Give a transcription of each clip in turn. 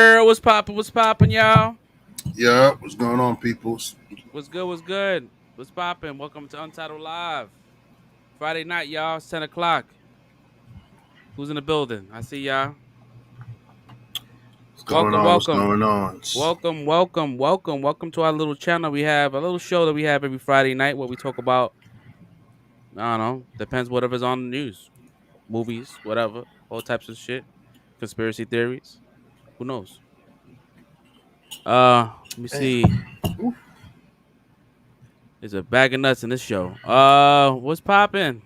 word? What's poppin'? What's poppin', y'all? Yeah, what's going on, peoples? What's good? What's good? What's poppin'? Welcome to Untitled Live. Friday night, y'all. It's 10 o'clock. Who's in the building? I see y'all. What's going Welcome, on? What's welcome, going on? welcome to our little channel. We have a little show that we have every Friday night where we talk about, I don't know, depends whatever's on the news, movies, whatever, all types of shit, conspiracy theories. Who knows? Let me Hey, see. There's a bag of nuts in this show. What's poppin'? um,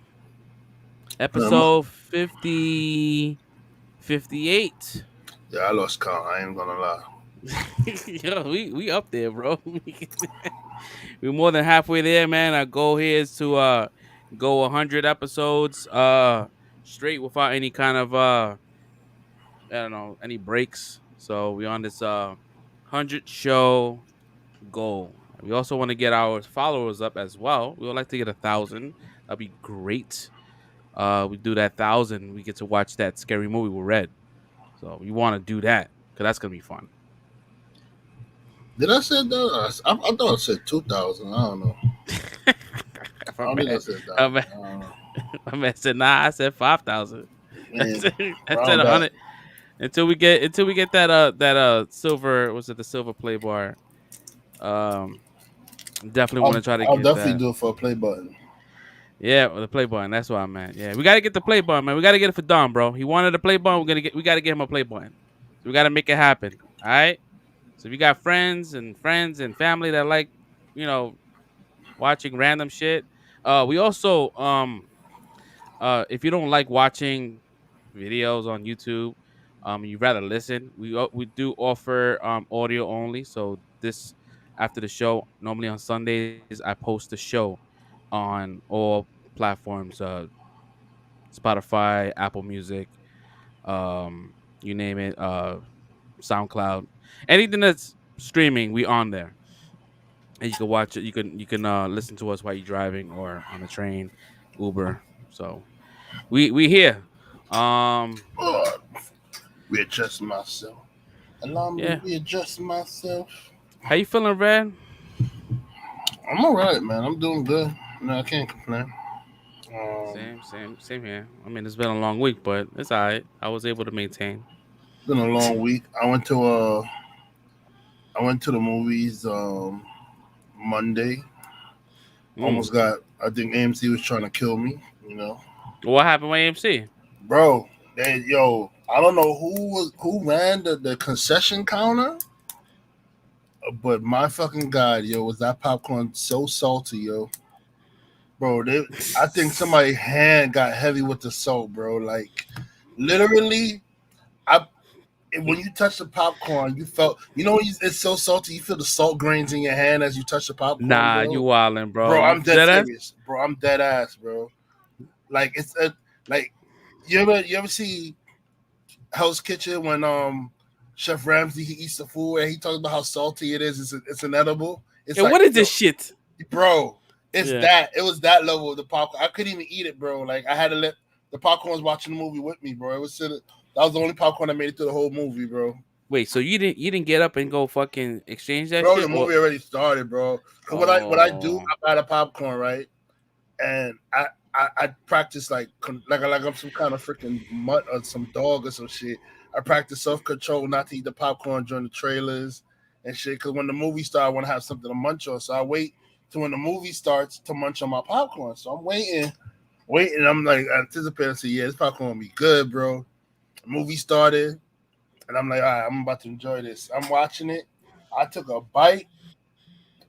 Episode 58. yeah, I lost count. I ain't gonna lie. Yo, we up there, bro. We're more than halfway there, man. Our goal here is to go 100 episodes straight without any kind of I don't know, any breaks. So we on this 100 show goal. We also want to get our followers up as well. We would like to get 1,000. That'd be great. We do that 1,000, we get to watch that scary movie with Red. So we want to do that because that's gonna be fun. Did I say that? I thought I said 2,000. I don't know. My I don't think I man, said that. my I man, don't know. my man said, "Nah, I said 5,000." I Man, said round back. 100 until we get that silver. Was it the silver play bar? Um, definitely want I'll, to try to I'll get definitely that. do it for a play button. Yeah, the play button. That's what I meant. Yeah, we gotta get the play button, man. We gotta get it for Don, bro. He wanted a play button. We gotta get him a play button. So we gotta make it happen. All right. So if you got friends and family that like, you know, watching random shit. We also if you don't like watching videos on YouTube, you rather listen. We do offer audio only. So this after the show, normally on Sundays, I post the show on all platforms, Spotify, Apple Music, you name it, SoundCloud, anything that's streaming, we on there. And you can watch it. You can listen to us while you're driving or on the train, Uber. So we here. Um, Oh, readjust myself. Allow me to yeah. readjust myself. How you feeling, Red? I'm all right, man. I'm doing good. No, I can't complain. Same here. I mean, it's been a long week, but it's alright. I was able to maintain. Been a long week. I went to the movies Monday. Mm. Almost got. I think AMC was trying to kill me. You know, What happened with AMC? bro. Yo, I don't know who ran the concession counter, but my fucking god, yo, was that popcorn so salty, yo, bro. I think somebody's hand got heavy with the salt, bro. Like literally, I when you touch the popcorn, you felt, it's so salty. You feel the salt grains in your hand as you touch the popcorn, Nah, you bro. wildin', bro. Bro, You I'm dead said that? serious, bro. I'm dead ass, bro. Like like you ever see Hell's Kitchen when Chef Ramsay he eats the food and he talks about how salty it is. It's inedible. It's And like, what is yo, this shit? bro, it's Yeah. that. It was that level of the popcorn. I couldn't even eat it, bro. Like I had to let the popcorn was watching the movie with me, bro. It was sitting. That was the only popcorn that made it through the whole movie, bro. Wait, so you didn't get up and go fucking exchange that Bro, shit the or? movie already started, bro. Cause what I do, Oh. I buy the popcorn, right? And I practice like I'm some kind of freaking mutt or some dog or some shit. I practice self control not to eat the popcorn during the trailers and shit. Cause when the movie starts, I want to have something to munch on. So I wait till when the movie starts to munch on my popcorn. So I'm waiting. I'm like anticipating. So yeah, this popcorn will be good, bro. The movie started, and I'm like, all right, I'm about to enjoy this. I'm watching it. I took a bite.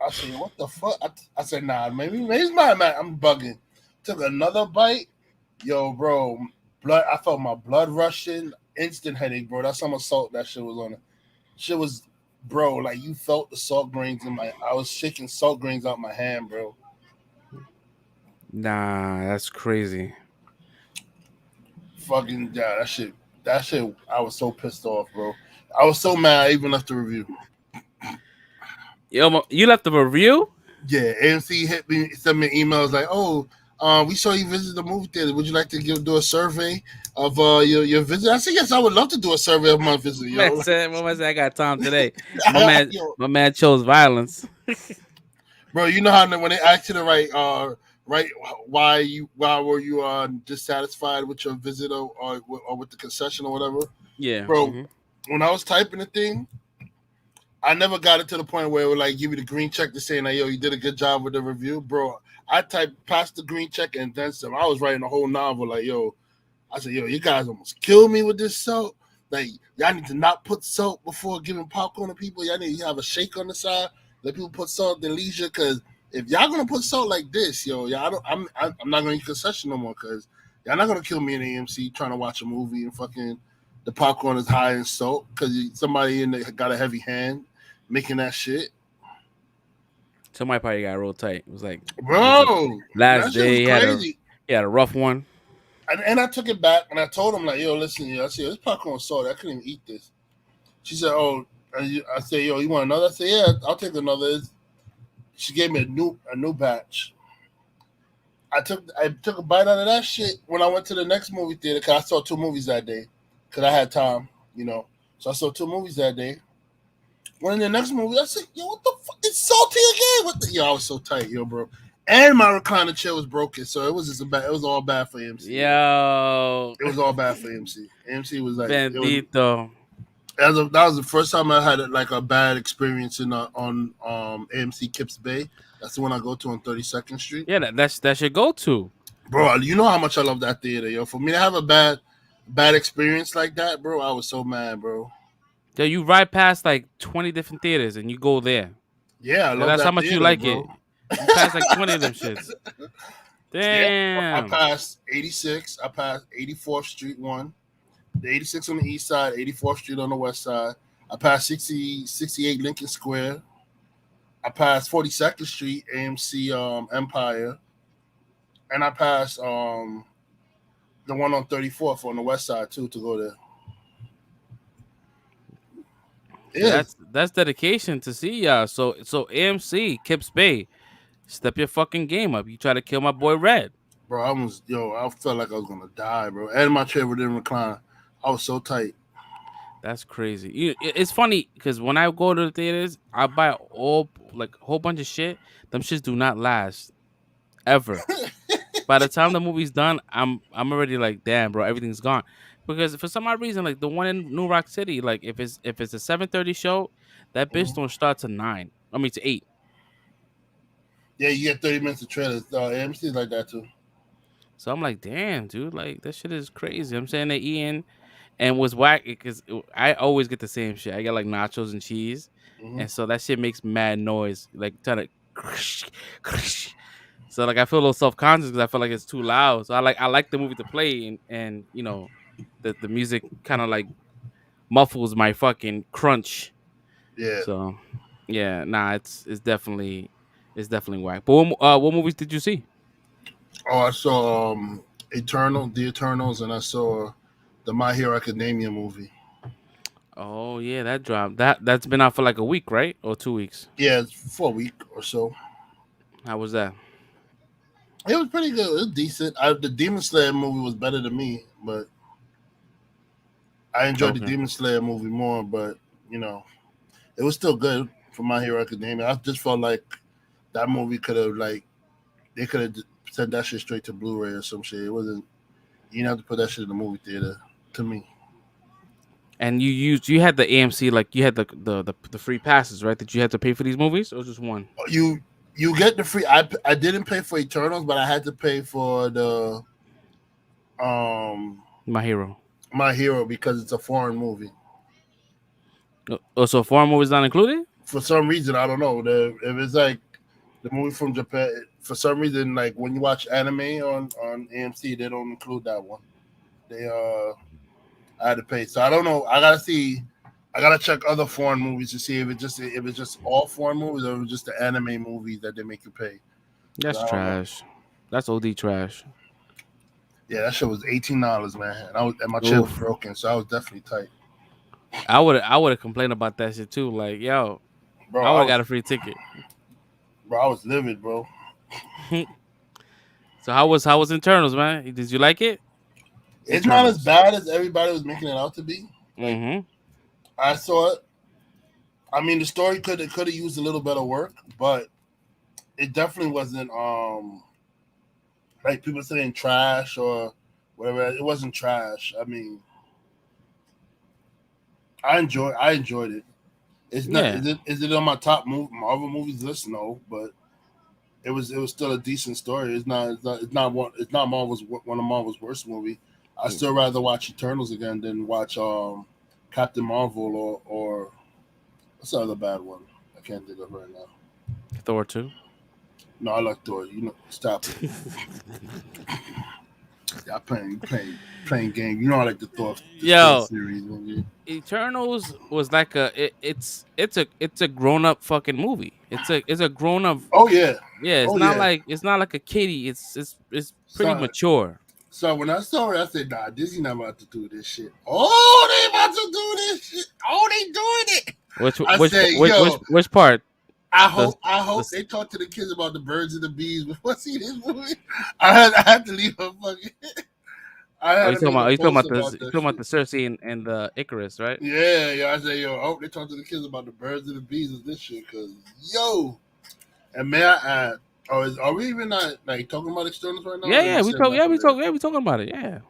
I said, what the fuck? I said, nah, maybe it's my man. I'm bugging. Took another bite. Yo, bro, blood. I felt my blood rushing. Instant headache, bro. That's how much salt that shit was on it. Shit was, bro, like you felt the salt grains in my. I was shaking salt grains out my hand, bro. Nah, that's crazy. Fucking yeah, that shit. That shit. I was so pissed off, bro. I was so mad. I even left the review. Yo, you left a review? Yeah, AMC hit me, sent me emails like, oh, We saw you visit the movie theater. Would you like to do a survey of your visit? I said yes. I would love to do a survey of my visit, Man yo. said, "My man said I got time today." Yo, My man chose violence. bro, you know how when they ask you to write why were you dissatisfied with your visit or with the concession or whatever, Yeah. bro. When I was typing the thing, I never got it to the point where it would like give you the green check to saying that yo, you did a good job with the review, bro. I typed past the green check and then some. I was writing a whole novel like yo. I said yo, you guys almost killed me with this soap. Like y'all need to not put salt before giving popcorn to people. Y'all need to have a shake on the side. Let people put salt in leisure because if y'all gonna put salt like this, yo, y'all don't, I'm not gonna eat concession no more because y'all not gonna kill me in AMC trying to watch a movie and fucking the popcorn is high in salt because somebody in there got a heavy hand making that shit. Somebody probably got real tight. It was the Bro, last that shit was day. crazy. He had a rough one. And I took it back and I told him, like, yo, listen, yo, I said, this popcorn salt. I couldn't even eat this. She said, oh, I said, yo, you want another? I said, yeah, I'll take another. She gave me a new batch. I took a bite out of that shit when I went to the next movie theater because I saw two movies that day because I had time, you know. So I saw two movies that day. When in the next movie, I said, yo, what the fuck? It's salty again. What the? Yo, I was so tight, yo, bro. And my recliner chair was broken, so it was just it was all bad for AMC. Yo, It was all bad for AMC. AMC was like, Bendito. that was the first time I had like a bad experience on AMC Kips Bay. That's the one I go to on 32nd Street. Yeah, that's your go-to. Bro, you know how much I love that theater, yo. For me to have a bad experience like that, bro, I was so mad, bro. Yo, you ride past like 20 different theaters and you go there. Yeah, I And love that's how that much you theater, like it. bro. You pass like 20 of them shits. Yeah, I Damn. passed 86. I passed 84th Street one, the 86 on the east side, 84th Street on the west side. I passed 68 Lincoln Square. I passed 42nd Street, AMC Empire, and I passed the one on 34th on the west side too to go there. So Yeah, that's dedication to see y'all. So AMC, Kips Bay, step your fucking game up. You try to kill my boy Red. bro, I felt like I was gonna die, bro. And my chair didn't recline. I was so tight. That's crazy. It's funny because when I go to the theaters, I buy all like a whole bunch of shit. Them shits do not last ever. By the time the movie's done, I'm already like, damn, bro, everything's gone. Because for some odd reason, like the one in New Rock City, like if it's a 7:30 show, that bitch Mhm. don't start to 9. I mean to 8. Yeah, you get 30 minutes of trailers. AMC's like that too. So I'm like, damn, dude, like that shit is crazy. I'm saying that Ian and was whack because I always get the same shit. I get like nachos and cheese, Hmm. and so that shit makes mad noise, like trying to. So like I feel a little self conscious because I feel like it's too loud. So I like the movie to play and the music kind of like muffles my fucking crunch. Yeah. So yeah, nah, it's definitely whack. But what movies did you see? Oh, I saw The Eternals, and I saw the My Hero Academia movie. Oh yeah, that dropped. That's been out for like a week, right? Or 2 weeks. Yeah, it's for a week or so. How was that? It was pretty good. It was decent. The Demon Slayer movie was better than me, but I enjoyed the Okay. Demon Slayer movie more. But you know, it was still good for My Hero Academia. I just felt like that movie could have they could have sent that shit straight to Blu-ray or some shit. It wasn't. You didn't have to put that shit in the movie theater. To me, And you had the AMC, like you had the free passes, right? That you had to pay for these movies, or just one? you you get the free. I didn't pay for Eternals, but I had to pay for the um My Hero. My Hero because it's a foreign movie. Oh, so foreign movies not included? For some reason, I don't know. If it's like the movie from Japan, for some reason, like when you watch anime on AMC, they don't include that one. They I had to pay, so I don't know. I gotta see. I gotta check other foreign movies to see if it's just all foreign movies or if it's just the anime movies that they make you pay. Because That's I don't know. trash. That's OD trash. Yeah, that shit was $18, man, and my chair was Oof. broken, so I was definitely tight, I would have complained about that shit too. Like, yo, bro. I would have got a free ticket. I was livid, bro. So how was Internals, man? Did you like it? It's not as Internals. bad as everybody was making it out to be. Like Mm-hmm. I saw it. I mean, the story could have used a little better work, but it definitely wasn't like people saying trash or whatever. It wasn't trash. I mean, I enjoyed it. It's not Yeah. is it on my top Marvel movies list? No, but it was still a decent story. It's not Marvel's one of Marvel's worst movie. I Mm. still rather watch Eternals again than watch Captain Marvel or what's the other bad one? I can't think of right now. Thor 2. No, I like Thor. You know, stop it. Yeah, playing game. You know, I like the Thor Yo, series movie. Eternals was like it's a grown up fucking movie. It's a grown up. Oh yeah, Yeah, oh yeah. it's not like a kiddie. It's pretty So mature. so when I saw it, I said, "Nah, Disney not about to do this shit." Oh, they about to do this shit. Oh, they doing it. Which I which say, which which, yo, which part? The I the hope s- they talk to the kids about the birds and the bees before see this movie. I had to leave a fucking. I oh, had to make a you talking post about about you that talking about shit. the Cersei and the Icarus, right? Yeah, yeah. I say, yo, I hope they talk to the kids about the birds and the bees of this shit, cause yo. And may I add, are we even not like talking about externals right now? Or Yeah, are yeah, you we saying talk. that Yeah, for later? we talking about it. Yeah,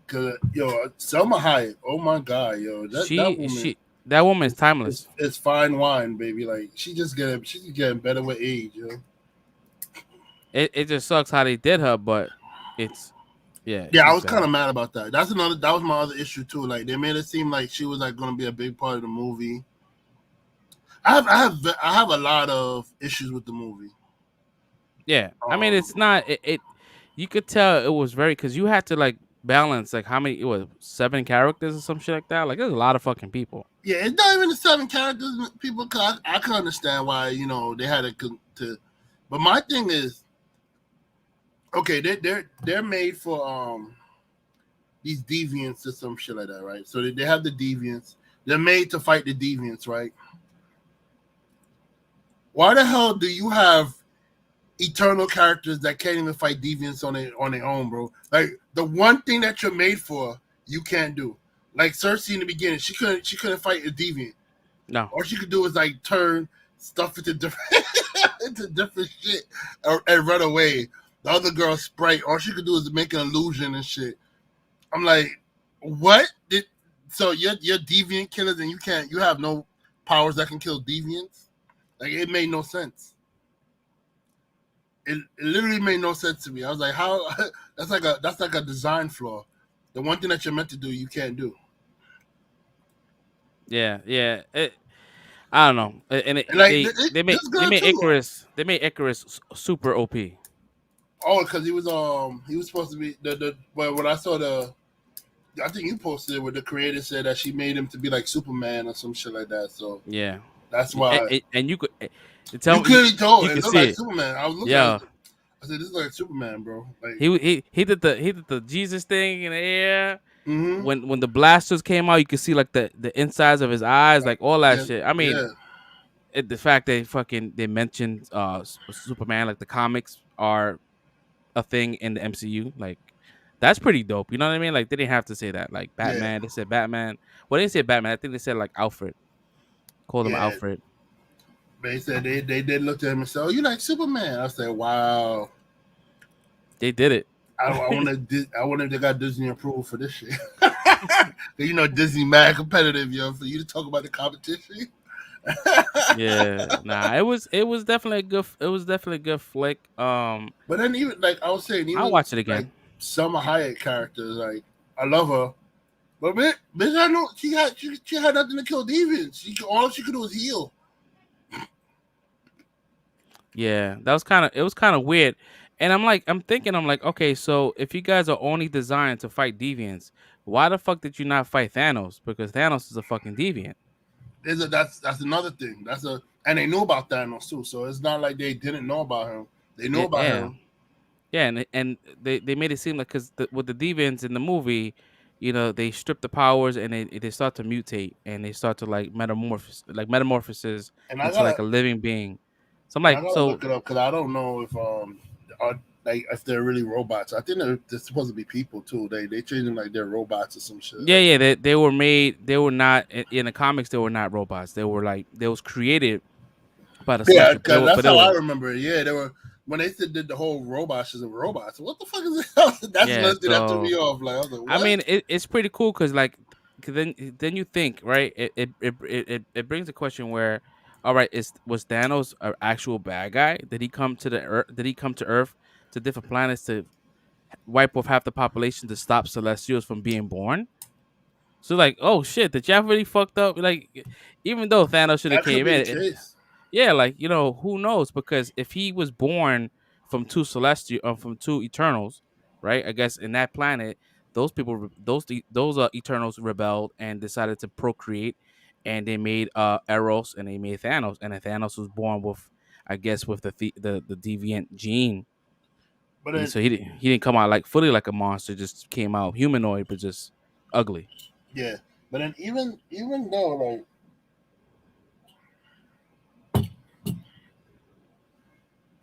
Cause yo, Selma Hayek, oh my god, yo, that woman she that woman is is timeless. is fine wine, baby. Like she's getting better with age, yo. It just sucks how they did her, but it's yeah, Yeah, I she's was kind bad. of mad about that. That was my other issue too. Like they made it seem like she was like going to be a big part of the movie. I have a lot of issues with the movie. Yeah, I mean Um, it's not it. You could tell it was very because you had to like balance like how many it was 7 characters or some shit like that. Like there's a lot of fucking people. yeah, it's not even the 7 characters. People, cause I can understand why they had to. But my thing is, okay, they're made for these deviants or some shit like that, right? So they have the deviants. They're made to fight the deviants, right? Why the hell do you have eternal characters that can't even fight deviants on their own, bro? Like the one thing that you're made for, you can't do. Like Cersei in the beginning, she couldn't fight a deviant. No, All she could do is like turn stuff into different into different shit and run away. The other girl Sprite, all she could do is make an illusion and shit. I'm like, what? So you're deviant killers and you have no powers that can kill deviants? Like it made no sense. It literally made no sense to me. I was like, how? That's like a design flaw. The one thing that you're meant to do, you can't do. yeah, yeah. I don't know, and And like this they girl made too. Icarus super OP. Oh, because he was supposed to be the but when I saw I think you posted it where the creator said that she made him to be like Superman or some shit like that. So Yeah, that's why and you could tell you me clearly told you it could looked see like it. Superman. I was looking at it. Yeah, I said, "This is like Superman, bro." Like, he did the Jesus thing in the air. mm-hmm. When the blasters came out, you could see like the insides of his eyes, like all that Yeah, shit. I mean, yeah, the fact they mentioned Superman, like the comics are a thing in the MCU, like that's pretty dope. You know what I mean? Like they didn't have to say that. Like yeah, Batman, they said Batman. Well, they didn't say Batman. I think they said like Alfred. Called him yeah. Alfred. They said they did look at him and say, "Oh, you like Superman?" I said, "Wow." They did it. I wonder if they got Disney approval for this shit. You know, Disney mad competitive, yo. For you to talk about the competition. Yeah, nah, it was definitely a good it was definitely a good flick. But then even like I was saying, I'll even watch it like again. Selma Hayek characters, like I love her, but bitch, I know she had nothing to kill demons. All she could do was heal. Yeah, that was it was kind of weird. And I'm like, okay, so if you guys are only designed to fight deviants, why the fuck did you not fight Thanos? Because Thanos is a fucking deviant. That's another thing. And they knew about Thanos too, so it's not like they didn't know about him. They knew Yeah, about yeah. him. Yeah, and they made it seem like because with the deviants in the movie, they strip the powers and they start to mutate and they start to like metamorphosis And I into like gotta a living being. So I'm and I like, gotta so look it up because I don't know if like if they're really robots. I think they're supposed to be people too. They treat them like they're robots or some shit. Yeah, Like, yeah. They were made. They were not in the comics. They were not robots. They were like they was created by the yeah, Celestial. But they because were. that's But they how I were. remember it. Yeah, they were when they did the whole robots as a robots. What the fuck is that? That's Yeah. another thing that threw me So off. Like I was like, I what? mean, it's pretty cool because like 'cause then you think right. It brings a question where, all right, is was Thanos an actual bad guy? Did he come to the Earth? Did he come to Earth to different planets to wipe off half the population to stop Celestials from being born? So like, oh shit, the Jeff really fucked up. Like, even though Thanos should have That could came be the in, case. yeah, like who knows? Because if he was born from two celestial, from two Eternals, right? I guess in that planet, those people, those Eternals rebelled and decided to procreate, and they made Eros and they made Thanos, and then Thanos was born with, I guess, with the deviant gene. But And then so he didn't come out like fully like a monster, just came out humanoid, but just ugly. yeah, but then even though like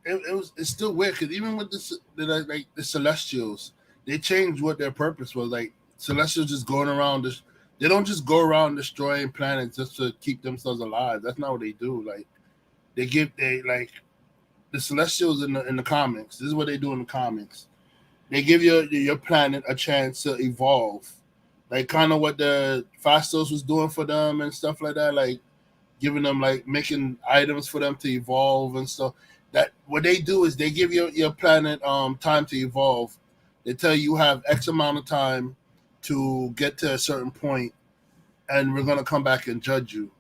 it's still weird because even with this like the Celestials, they changed what their purpose was. Like Celestials just going around this. They don't just go around destroying planets just to keep themselves alive. That's not what they do. Like they like the Celestials in the comics. This is what they do in the comics. They give your planet a chance to evolve, like kind of what the Fastos was doing for them and stuff like that. Like giving them like making items for them to evolve and stuff. That what they do is they give your planet time to evolve. They tell you have X amount of time to get to a certain point, and we're gonna come back and judge you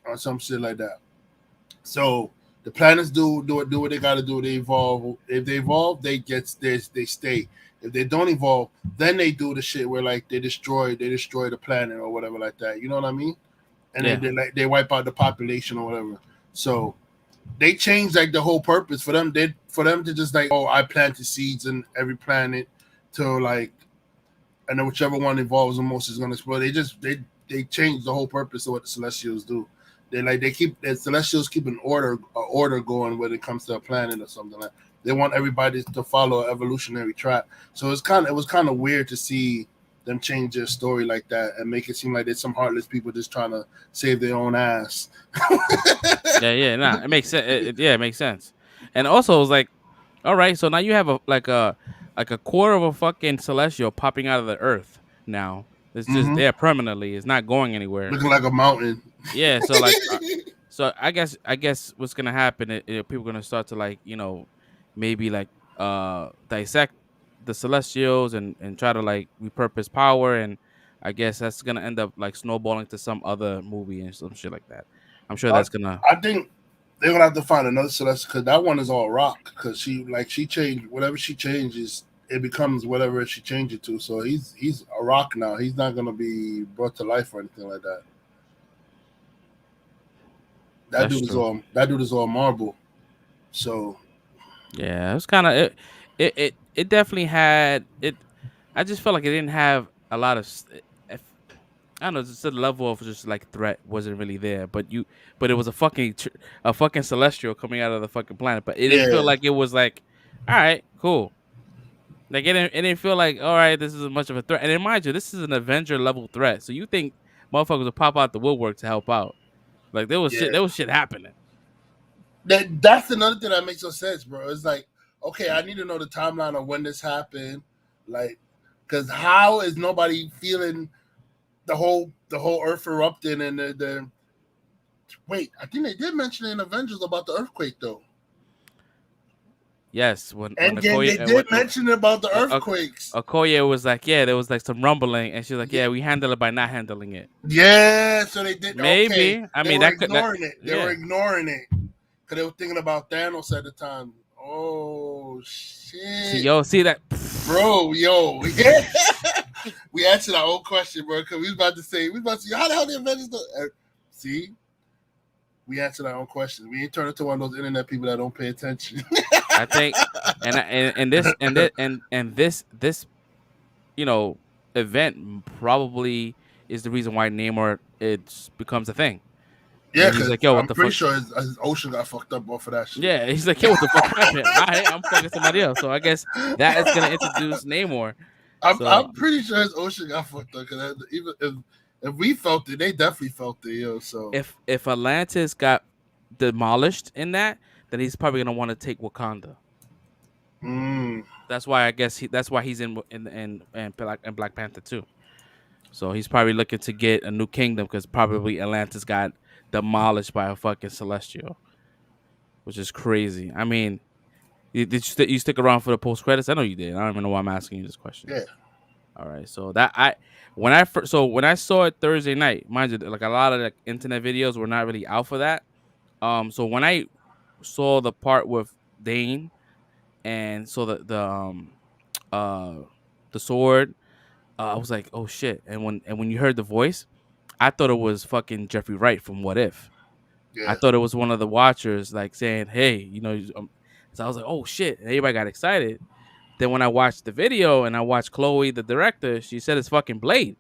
or some shit like that. So the planets do what they gotta do. They evolve. If they evolve, they stay. If they don't evolve, then they do the shit where like they destroy the planet or whatever like that. You know what I mean? And Yeah, they wipe out the population or whatever. So they changed like the whole purpose for them. They for them to just like, oh, I planted seeds in every planet to like, and then whichever one evolves the most is gonna explode. They changed the whole purpose of what the Celestials do. They keep the Celestials keep an order going when it comes to a planet or something like. They want everybody to follow an evolutionary track. So it was kind of weird to see them change their story like that and make it seem like there's some heartless people just trying to save their own ass. yeah, yeah. Nah, it makes sense. Yeah, it makes sense. And also, it's like, all right, so now you have a quarter of a fucking celestial popping out of the earth. Now it's just Hmm. there permanently. It's not going anywhere. Looking like a mountain. Yeah. So like, so I guess what's gonna happen? People gonna start to like maybe like dissect the celestials and try to like repurpose power, and I guess that's gonna end up like snowballing to some other movie and some shit like that. I'm sure I, that's gonna. I think they're gonna have to find another Celeste because that one is all rock. Because she changed whatever she changes, it becomes whatever she changed it to. So he's a rock now. He's not gonna be brought to life or anything like that. That That's dude is true. all marble. So Yeah, it was kind of it definitely had it. I just felt like it didn't have a lot of. I don't know, just the level of just like threat wasn't really there. But it was a fucking celestial coming out of the fucking planet. But it didn't feel yeah, like it was like, all right, cool. Like it didn't feel like, all right, this is as much of a threat. And mind you, this is an Avenger level threat. So you think motherfuckers would pop out the woodwork to help out? Like yeah. there was shit happening. That's another thing that makes no sense, bro. It's like, okay, I need to know the timeline of when this happened, like, because how is nobody feeling the whole Earth erupting and the wait? I think they did mention in Avengers about the earthquake though. Yes, when And then they Okoye did mention about the uh, earthquakes. Okoye was like, yeah, there was like some rumbling, and she's like, Yeah, yeah, we handle it by not handling it. yeah, so they did. Okay, Maybe. I they mean, were that could that ignoring it. They were yeah. ignoring it because they were thinking about Thanos at the time. Oh See, shit, yo, see that? bro, yo, yeah. We answered our own question, bro, because we was about to say, how the hell the Avengers do? See, we answered our own question. We ain't turned into one of those internet people that don't pay attention. I think, and this and this you know event probably is the reason why Namor it becomes a thing. Yeah, And he's because like, yo, what I'm the pretty fuck? sure his ocean got fucked up off of that shit. Yeah, he's like, yo, what the fuck happened? I'm fucking somebody else. So I guess that is gonna introduce Namor. So I'm pretty sure his ocean got fucked up because even if we felt it, they definitely felt it, yo. So if Atlantis got demolished in that, then he's probably gonna want to take Wakanda. mm, That's why I guess that's why he's in Black Panther too. So he's probably looking to get a new kingdom because probably Atlantis got demolished by a fucking celestial, which is crazy. I mean, you stick around for the post credits? I know you did. I don't even know why I'm asking you this question. yeah, All right, so that I when I saw it Thursday night, mind you, like a lot of like internet videos were not really out for that. So when I saw the part with Dane and saw uh the sword, I was like, oh shit. And when you heard the voice, I thought it was fucking Jeffrey Wright from What If. I yeah. thought it was one of the watchers like saying, hey, so I was like, oh shit. And everybody got excited. Then when I watched the video and I watched Chloe, the director, she said it's fucking Blade.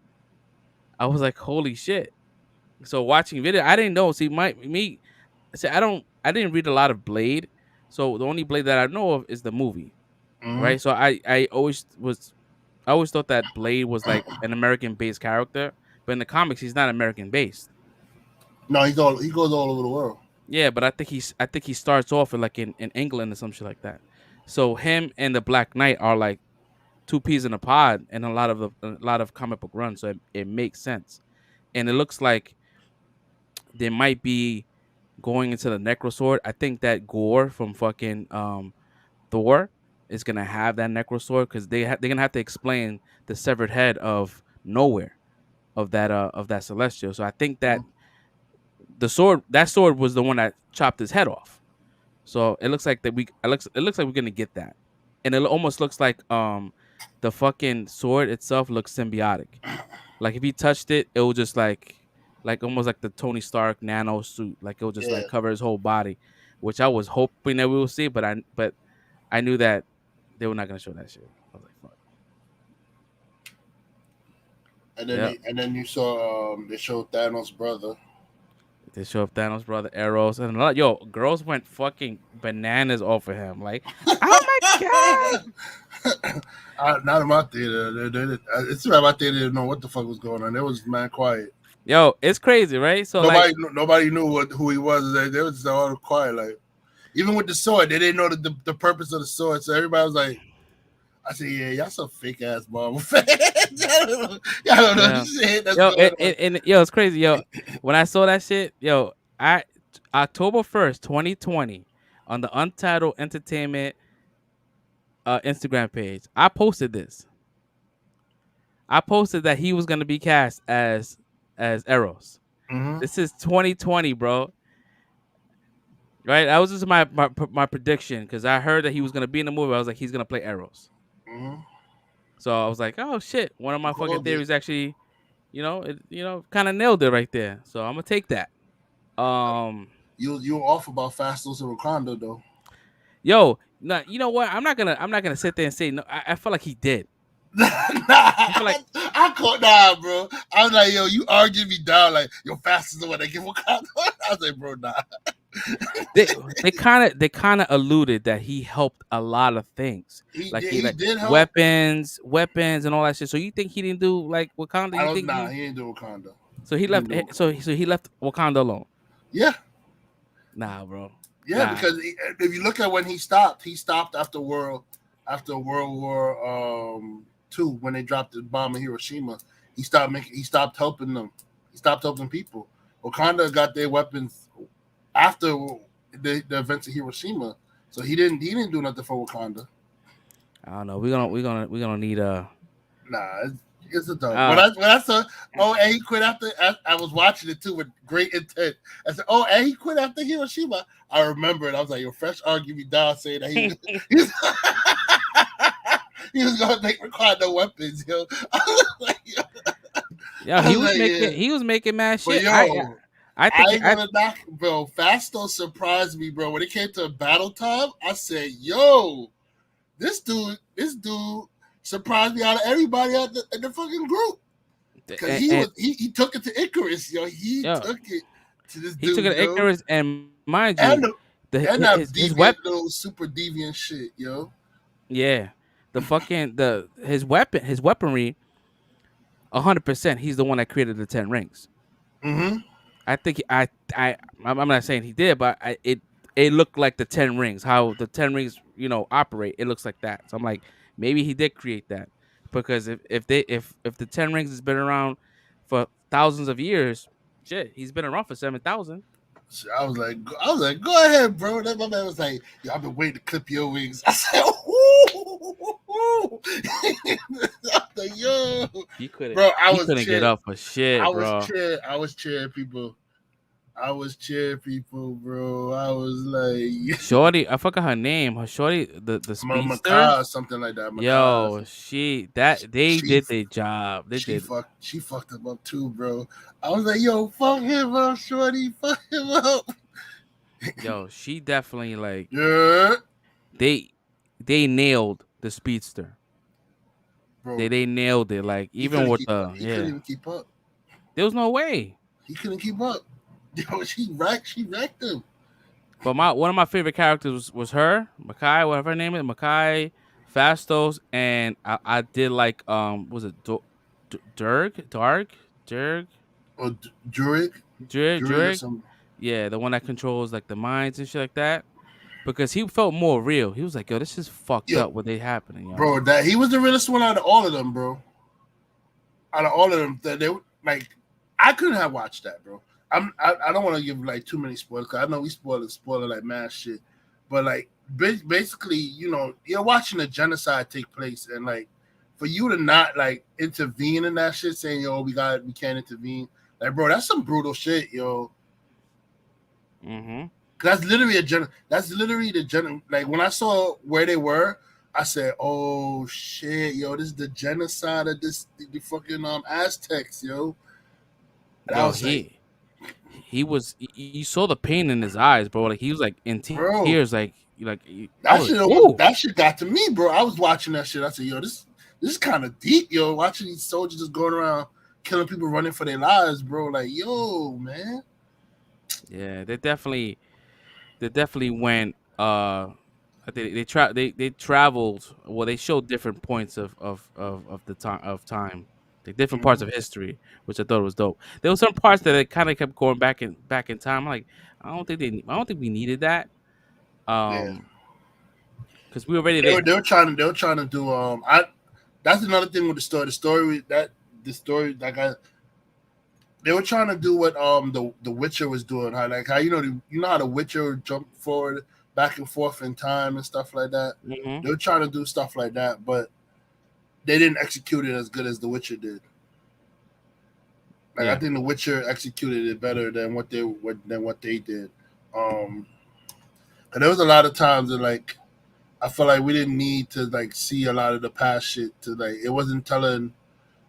I was like, holy shit. So watching video, I didn't know. See, see, I didn't read a lot of Blade. So the only Blade that I know of is the movie. Mm-hmm. Right. So I always thought that Blade was like an American based character, but in the comics he's not American based. No, he goes all over the world. Yeah, but I think he starts off in England or some shit like that. So him and the Black Knight are like two peas in a pod in a lot of comic book runs. So it makes sense. And it looks like they might be going into the Necro Sword. I think that Gore from fucking Thor is gonna have that Necro Sword because they're gonna have to explain the severed head of Nowhere of that Celestial. So I think that Mm-hmm. that sword was the one that chopped his head off. So it looks like it looks like we're gonna get that, and it almost looks like the fucking sword itself looks symbiotic. Like if he touched it, it will just like almost like the Tony Stark nano suit. Like it will just Yeah, like cover his whole body, which I was hoping that we will see, but I knew that they were not gonna show that shit. I was like, fuck. Yeah, and then you saw they showed Thanos' brother. they show up Thanos' brother Arrows and a lot. Yo, girls went fucking bananas off of him. Like, oh my god. Not in my theater. It's right my theater. They didn't know what the fuck was going on. It was man quiet. Yo, it's crazy, right? So like, Nobody knew who he was. They was just all quiet. Like even with the sword, they didn't know the purpose of the sword. So everybody was like, I said, yeah, y'all some fake ass Marvel fans. y'all don't know yeah, shit that's yo, going on. and yo, it's crazy, yo. When I saw that shit, yo, I October 1st, 2020, on the Untitled Entertainment Instagram page, I posted this. I posted that he was gonna be cast as Eros. Mm-hmm. This is 2020, bro. Right? That was just my prediction because I heard that he was gonna be in the movie. I was like, he's gonna play Eros. Mm-hmm. So I was like, oh shit, one of You my fucking called it. theories actually, kind of nailed it right there. So I'm gonna take that. Um, You were off about Fastos and Wakanda though. yo, no, you know what? I'm not gonna sit there and say no. I feel like he did. Nah, I feel like I caught nah, bro. I was like, yo, you argued me down like yo, Fastos the one that give Wakanda. I was like, bro, nah. they kind of alluded that he helped a lot of things, like he He like did help. weapons, and all that shit. So you think he didn't do like Wakanda? I You don't think nah, he ain't do Wakanda. so he He didn't left do so Wakanda. so he left Wakanda alone? Yeah, Nah, bro. yeah, Nah. because if you look at when he stopped after World War II when they dropped the bomb in Hiroshima. He stopped helping them. He stopped helping people. Wakanda got their weapons after the events of Hiroshima. So he didn't do nothing for Wakanda. I don't know. We're gonna need Nah, it's a dub. uh When I saw, oh, and he quit after, I was watching it too with great intent. I said, oh, and he quit after Hiroshima. I remember it. I was like, your fresh argued me down saying that he was gonna make require no weapons, yo. I was like, yo. yeah, I was like, yeah. he was making mad But shit. yo, I I think ain't gonna knock, bro. Fasto surprised me, bro. When it came to battle time, I said, yo, this dude surprised me out of everybody in the fucking group. Because he took it to Icarus, yo. He yo, took it. to this He took dude, an yo. Icarus, and mind you, And the, and that his weapon. deviant little super deviant shit, yo. Yeah, his weaponry. 100%. He's the one that created the 10 rings. Mm-hmm. I think I'm not saying he did, but it looked like the 10 rings. How the 10 rings operate. It looks like that. So I'm like, maybe he did create that because if the 10 rings has been around for thousands of years, shit, he's been around for 7,000. So I was like, go ahead, bro. Then my man was like, yo, I've been waiting to clip your wings. I said, ooh. I was like, yo, bro. He couldn't get up for shit, bro. I was cheering people. I was cheering people, bro. I was like, Shorty, I forgot her name. Her shorty, the speedster. Makai, something like that. Makai. Yo, they She did their job. They did. she fucked him up too, bro. I was like, yo, fuck him up, shorty, fuck him up. Yo, she definitely like Yeah, they they nailed the speedster. bro. They nailed it. Like He even couldn't with keep up. the He couldn't yeah, even keep up. there was no way. He couldn't keep up. Yo, she wrecked him. But one of my favorite characters was her, Makai, whatever her name is, Makai, Fastos, and I did like was it Durg, Or Druid, Druid or Durg? some. Yeah, the one that controls like the minds and shit like that. Because he felt more real. He was like, "Yo, this is fucked Yo, up. What they happening, yo." bro, that he was the realest one out of all of them, bro. Out of all of them, that they like, I couldn't have watched that, bro. I don't want to give like too many spoilers because I know we spoiling like mad shit, but like basically, you're watching a genocide take place, and like for you to not like intervene in that shit, saying yo, we can't intervene, like bro, that's some brutal shit, yo. Mm-hmm. That's literally That's literally the gen. Like when I saw where they were, I said, "Oh shit, yo, this is the genocide of the fucking Aztecs, yo." And I Yo, was like, he was. You saw the pain in his eyes, bro. Like he was like in tears. "Bro, I was like, "Ooh." that shit got to me, bro." I was watching that shit. I said, "Yo, this is kind of deep, yo." Watching these soldiers just going around killing people, running for their lives, bro. Like, yo, man. Yeah, they definitely went. I think they traveled. Well, they showed different points of the time, like different parts Mm-hmm. of history, which I thought was dope. There were some parts that it kind of kept going back in time. Like I don't think we needed that. Yeah, Um, because we already there. they were trying to do I. That's another thing with the story. The story like they were trying to do what the Witcher was doing. How you know how the Witcher would jump forward, back and forth in time and stuff like that. Hmm. They were trying to do stuff like that, but they didn't execute it as good as the Witcher did. Like I Yeah. think the Witcher executed it better than what they did. And there was a lot of times that like I felt like we didn't need to like see a lot of the past shit to like it wasn't telling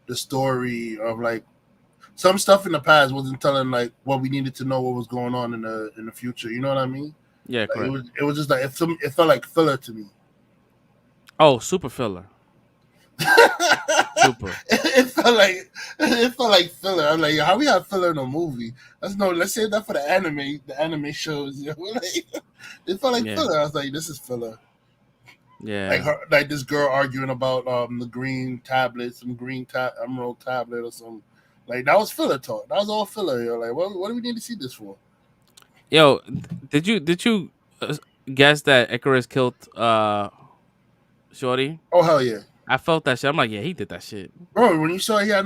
the story of like some stuff in the past wasn't telling like what we needed to know what was going on in the future. You know what I mean? Yeah. Like Correct. it was just like it felt like filler to me. Oh, super filler. Super. It felt like filler. I'm like, how we have filler in a movie? Let's save that for the anime shows. You know? Like, it felt like Yeah. filler. I was like, this is filler. Yeah. Like this girl arguing about the green tablet, some emerald tablet or some like that was filler talk. That was all filler. Yo. Like, what do we need to see this for? Yo, did you guess that Icarus killed Shorty? Oh hell yeah, I felt that shit. I'm like, yeah, he did that shit. bro! When you saw he had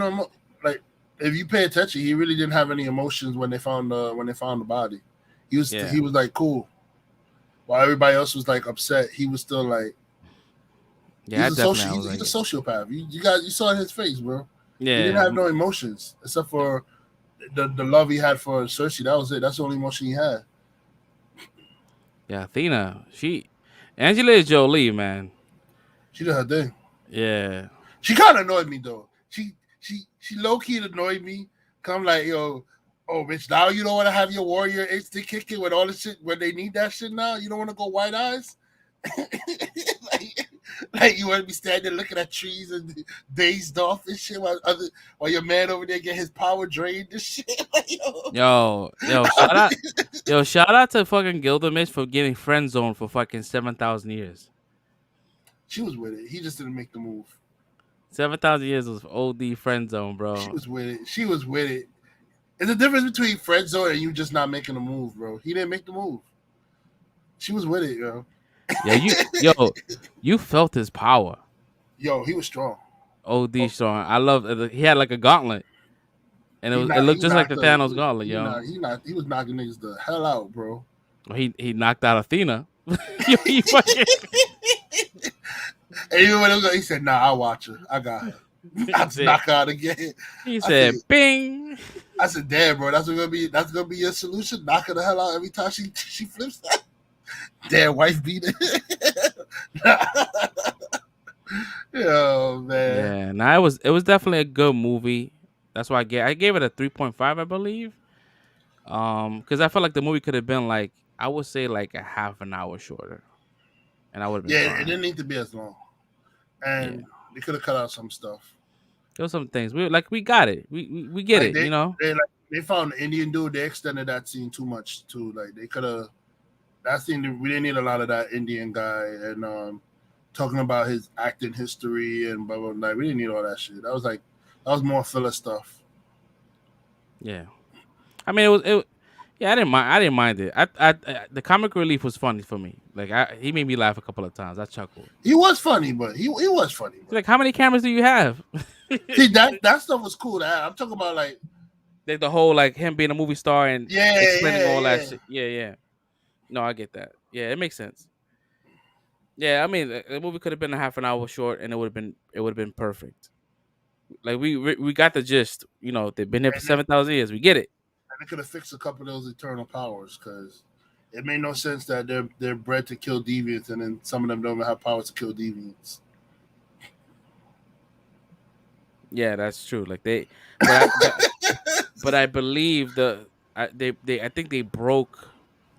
like if you pay attention, he really didn't have any emotions when they found the body. Yeah. He was like cool, while everybody else was like upset. He was still like Yeah, definitely. I was he's like, a sociopath. You saw in his face, bro. He didn't yeah, have no emotions except for the love he had for Cersei. That was it. That's the only emotion he had. yeah. Angela Jolie, man. She did her thing. Yeah, She kind of annoyed me though. She low key annoyed me. Come like yo, oh bitch, now you don't want to have your warrior instant kicking with all the shit when they need that shit now. You don't want to go white eyes. like, Like you want to be standing there looking at trees and dazed off and shit while your man over there get his power drained and shit. Like, Shout out to fucking Gilgamesh for getting friend zoned for fucking 7,000 years. She was with it. He just didn't make the move. 7,000 years was OD friend zone, bro. She was with it. She was with it. There's a difference between friend zone and you just not making a move, bro. He didn't make the move. She was with it, yo. You felt his power. Yo, he was strong. OD strong. I love it. He had like a gauntlet. And it looked just like the Thanos gauntlet, yo. He was knocking niggas the hell out, bro. He knocked out Athena. He fucking... And even when it was, he said, "Nah, I'll watch her. I got her. I'll knock out again." He said, "Bing." I said, "Damn, bro, that's gonna be your solution. Knock her the hell out every time she flips that. Damn, wife beater." Yo, man. Yeah, nah, it was definitely a good movie. That's why I gave it a 3.5, I believe. Because I felt like the movie could have been like, I would say like a half an hour shorter, and I would have been fine. It didn't need to be as long, and they could have cut out some stuff. There were some things we got it. We get it, you know. They found the Indian dude. They extended that scene too much too. Like they could have that scene. We didn't need a lot of that Indian guy and talking about his acting history and blah blah. Like we didn't need all that shit. That was more filler stuff. Yeah, I mean it. Yeah, I didn't mind it. I the comic relief was funny for me. Like he made me laugh a couple of times. I chuckled. He was funny, but he was funny. But. Like, how many cameras do you have? See, that stuff was cool. I'm talking about like the whole like him being a movie star and explaining all that shit. Yeah. No, I get that. Yeah, it makes sense. Yeah, I mean the movie could have been a half an hour short and it would have been perfect. Like we got the gist. You know, they've been there for 7,000 years. We get it. They could have fixed a couple of those eternal powers because it made no sense that they're bred to kill deviants and then some of them don't have powers to kill deviants. Yeah, that's true. Like but I believe I think they broke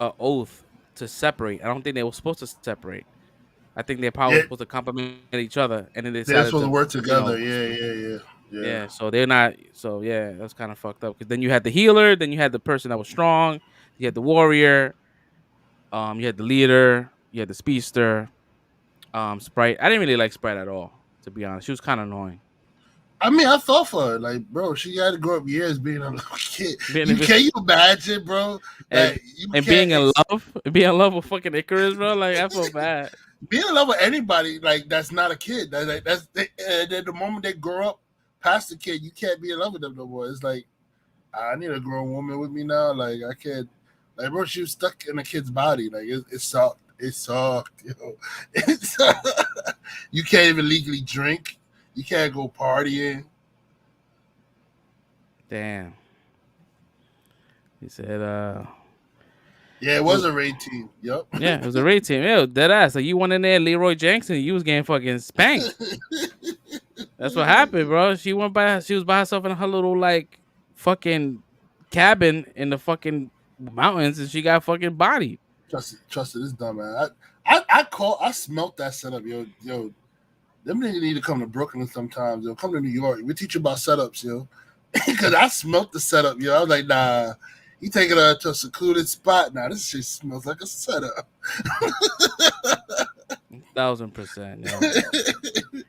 an oath to separate. I don't think they were supposed to separate. I think their powers were supposed to complement each other, and then they decided supposed to work together. Yeah. So they're not. So yeah, that's kind of fucked up. Because then you had the healer, then you had the person that was strong, you had the warrior, you had the leader, you had the speedster, Sprite. I didn't really like Sprite at all, to be honest. She was kind of annoying. I mean, I thought for her, like, bro, she had to grow up years being a little kid. Can you imagine, bro? And being in love with fucking Icarus, bro. Like, I feel bad. Being in love with anybody, like, that's not a kid. That's the moment they grow up past the kid, you can't be in love with them no more. It's like, I need a grown woman with me now. Like, I can't. Like, bro, she was stuck in a kid's body. Like, it sucked. It sucked, yo. You can't even legally drink. You can't go partying. Damn. He said, yeah, it was a raid team. Yep. Yeah, it was a raid team. Yeah, dead ass. Like you went in there, Leroy Jenkins, you was getting fucking spanked. That's what happened, bro. She was by herself in her little like fucking cabin in the fucking mountains, and she got fucking bodied. Trust it, this dumb man. I smelt that setup, yo. Them niggas need to come to Brooklyn sometimes, yo. Come to New York. We teach you about setups, yo. Because I smelt the setup, yo. I was like, nah, you taking her to a secluded spot. Nah, this shit smells like a setup. 1,000%, yo.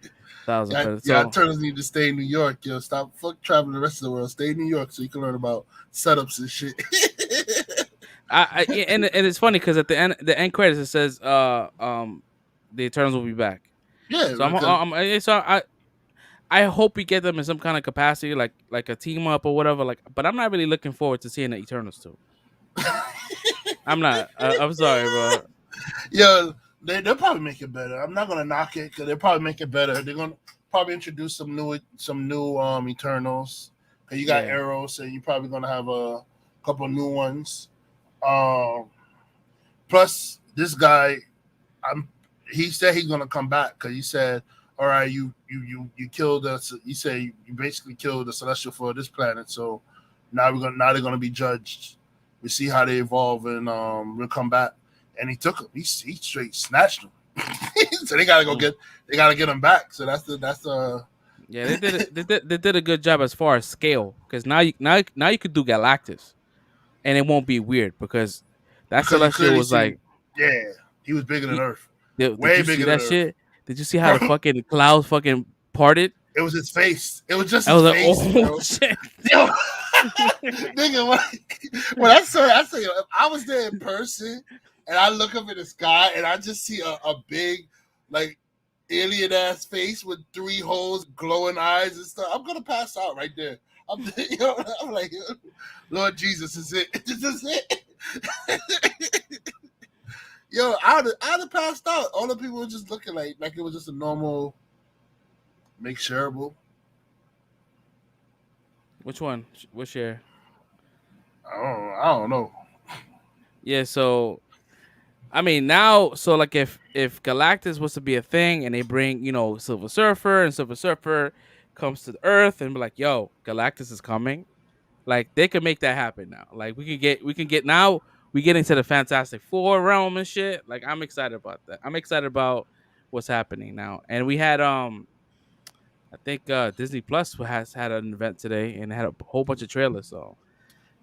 1,000%. Yeah, turtles need to stay in New York, yo. Stop traveling the rest of the world. Stay in New York so you can learn about setups and shit. And it's funny because at the end credits it says the Eternals will be back. Yeah, so I hope we get them in some kind of capacity, like a team up or whatever. Like, but I'm not really looking forward to seeing the Eternals too. I'm not. I'm sorry, bro. Yeah, they'll probably make it better. I'm not gonna knock it because they'll probably make it better. They're gonna probably introduce some new Eternals. Cause you got Arrow, so you're probably gonna have a couple new ones. Plus, this guy, he said he's gonna come back because he said, "All right, you killed us." He said you basically killed the Celestial for this planet, so now they're gonna be judged. We see how they evolve, and we'll come back. And he took him. He straight snatched him. So they gotta go Mm. get they gotta get him back. So that's Yeah, they did a good job as far as scale because now you could do Galactus and it won't be weird because that because you celestial clearly was see, like yeah, he was bigger than he. Earth, Did way you see bigger than that Earth, shit? Did you see how bro. the fucking clouds fucking parted? It was his face. It was just I his was like, face, oh bro. shit. Yo, nigga, when I say, if I was there in person and I look up in the sky and I just see a big, like, alien ass face with three holes, glowing eyes and stuff, I'm gonna pass out right there. I'm like, Lord Jesus, is it? This is it. Yo, I'd have passed out. All the people were just looking like it was just a normal make shareable. Which one? Which share? I don't know. Yeah, so I mean now, so like if Galactus was to be a thing and they bring Silver Surfer and Silver Surfer comes to the Earth and be like, yo, Galactus is coming. Like they could make that happen now. Like we can get now we get into the Fantastic Four realm and shit. Like I'm excited about that. I'm excited about what's happening now. And we had I think Disney Plus has had an event today and had a whole bunch of trailers. So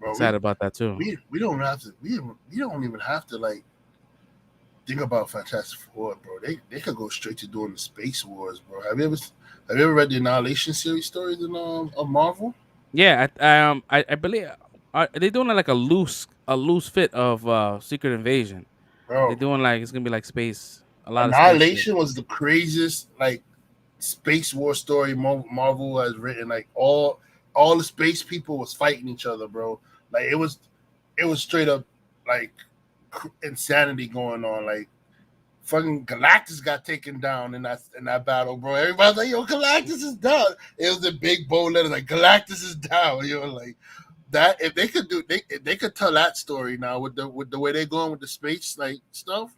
Bro, excited about that too. we don't have to we don't even have to like think about Fantastic Four, bro. They could go straight to doing the Space Wars, bro. Have you ever read the Annihilation series stories in of Marvel? Yeah, I believe they're doing like a loose fit of Secret Invasion. They're Bro, doing like it's gonna be like space, a lot of space shit. Annihilation was the craziest like Space War story Marvel has written. Like all the space people was fighting each other, bro. Like it was straight up like insanity going on. Like fucking Galactus got taken down in that battle, bro. Everybody's like, "Yo, Galactus is down." It was a big bold letter like Galactus is down. Like that. If they could if they could tell that story now with the way they're going with the space like stuff,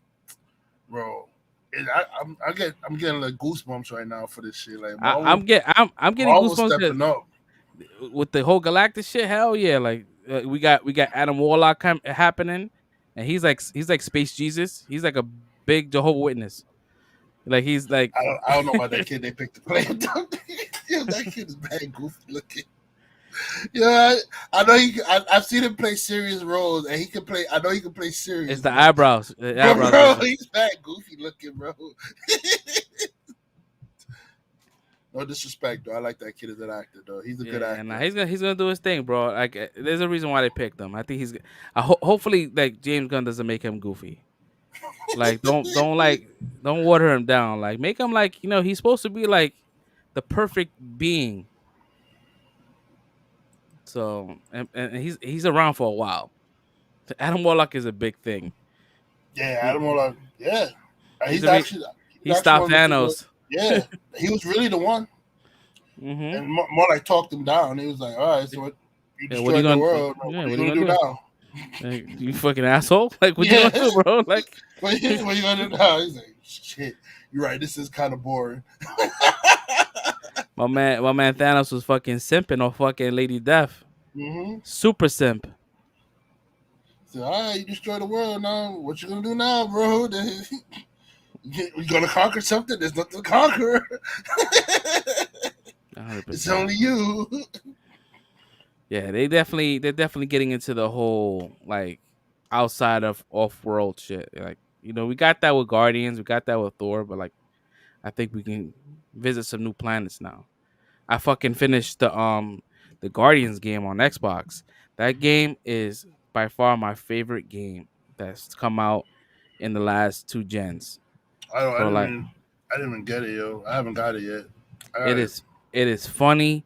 bro. I'm getting like goosebumps right now for this shit. Like I, I'm get I'm getting Marvel goosebumps 'cause stepping up. with the whole Galactic shit. Hell yeah! Like we got Adam Warlock happening, and he's like Space Jesus. He's like a big Jehovah Witness. Like he's like I don't know about that kid they picked to play. Yo, that kid is bad goofy looking. Yeah, I know I've seen him play serious roles, and he can play. I know he can play serious, it's the bro. eyebrows. The But eyebrows bro, gives he's bad goofy looking, bro. No disrespect, though. I like that kid as an actor, though. He's a good Yeah, nah, actor. he's gonna do his thing, bro. Like, there's a reason why they picked him. I think hopefully, like James Gunn doesn't make him goofy. Like, don't water him down. Like, make him like he's supposed to be like the perfect being. So, and he's around for a while. Adam Warlock is a big thing. Yeah, He, Adam Warlock. Yeah, he's he's the re- actually he's he actually stopped one of the people. Thanos. Yeah, he was really the one, Mm-hmm. and more like talked him down. He was like, "All right, so what? You Yeah, what are you destroyed the gonna? world. Yeah, What are you what are you gonna do gonna do? now? Like, you fucking asshole! Like, what you Yeah, gonna do, bro? Like, what you gonna do now?" He's like, "Shit, you're right. This is kind of boring." my man Thanos was fucking simping on fucking Lady Death. Mm-hmm. Super simp. So, all right, you destroy the world now. What you gonna do now, bro? You gonna conquer something? There's nothing to conquer. It's 100%. only you. Yeah, they're definitely getting into the whole like outside of off-world shit. Like, we got that with Guardians, we got that with Thor, but like I think we can visit some new planets now. I fucking finished the Guardians game on Xbox. That game is by far my favorite game that's come out in the last two gens. I don't. Bro, like I didn't even get it, yo. I haven't got it yet. I it got it. is it is funny.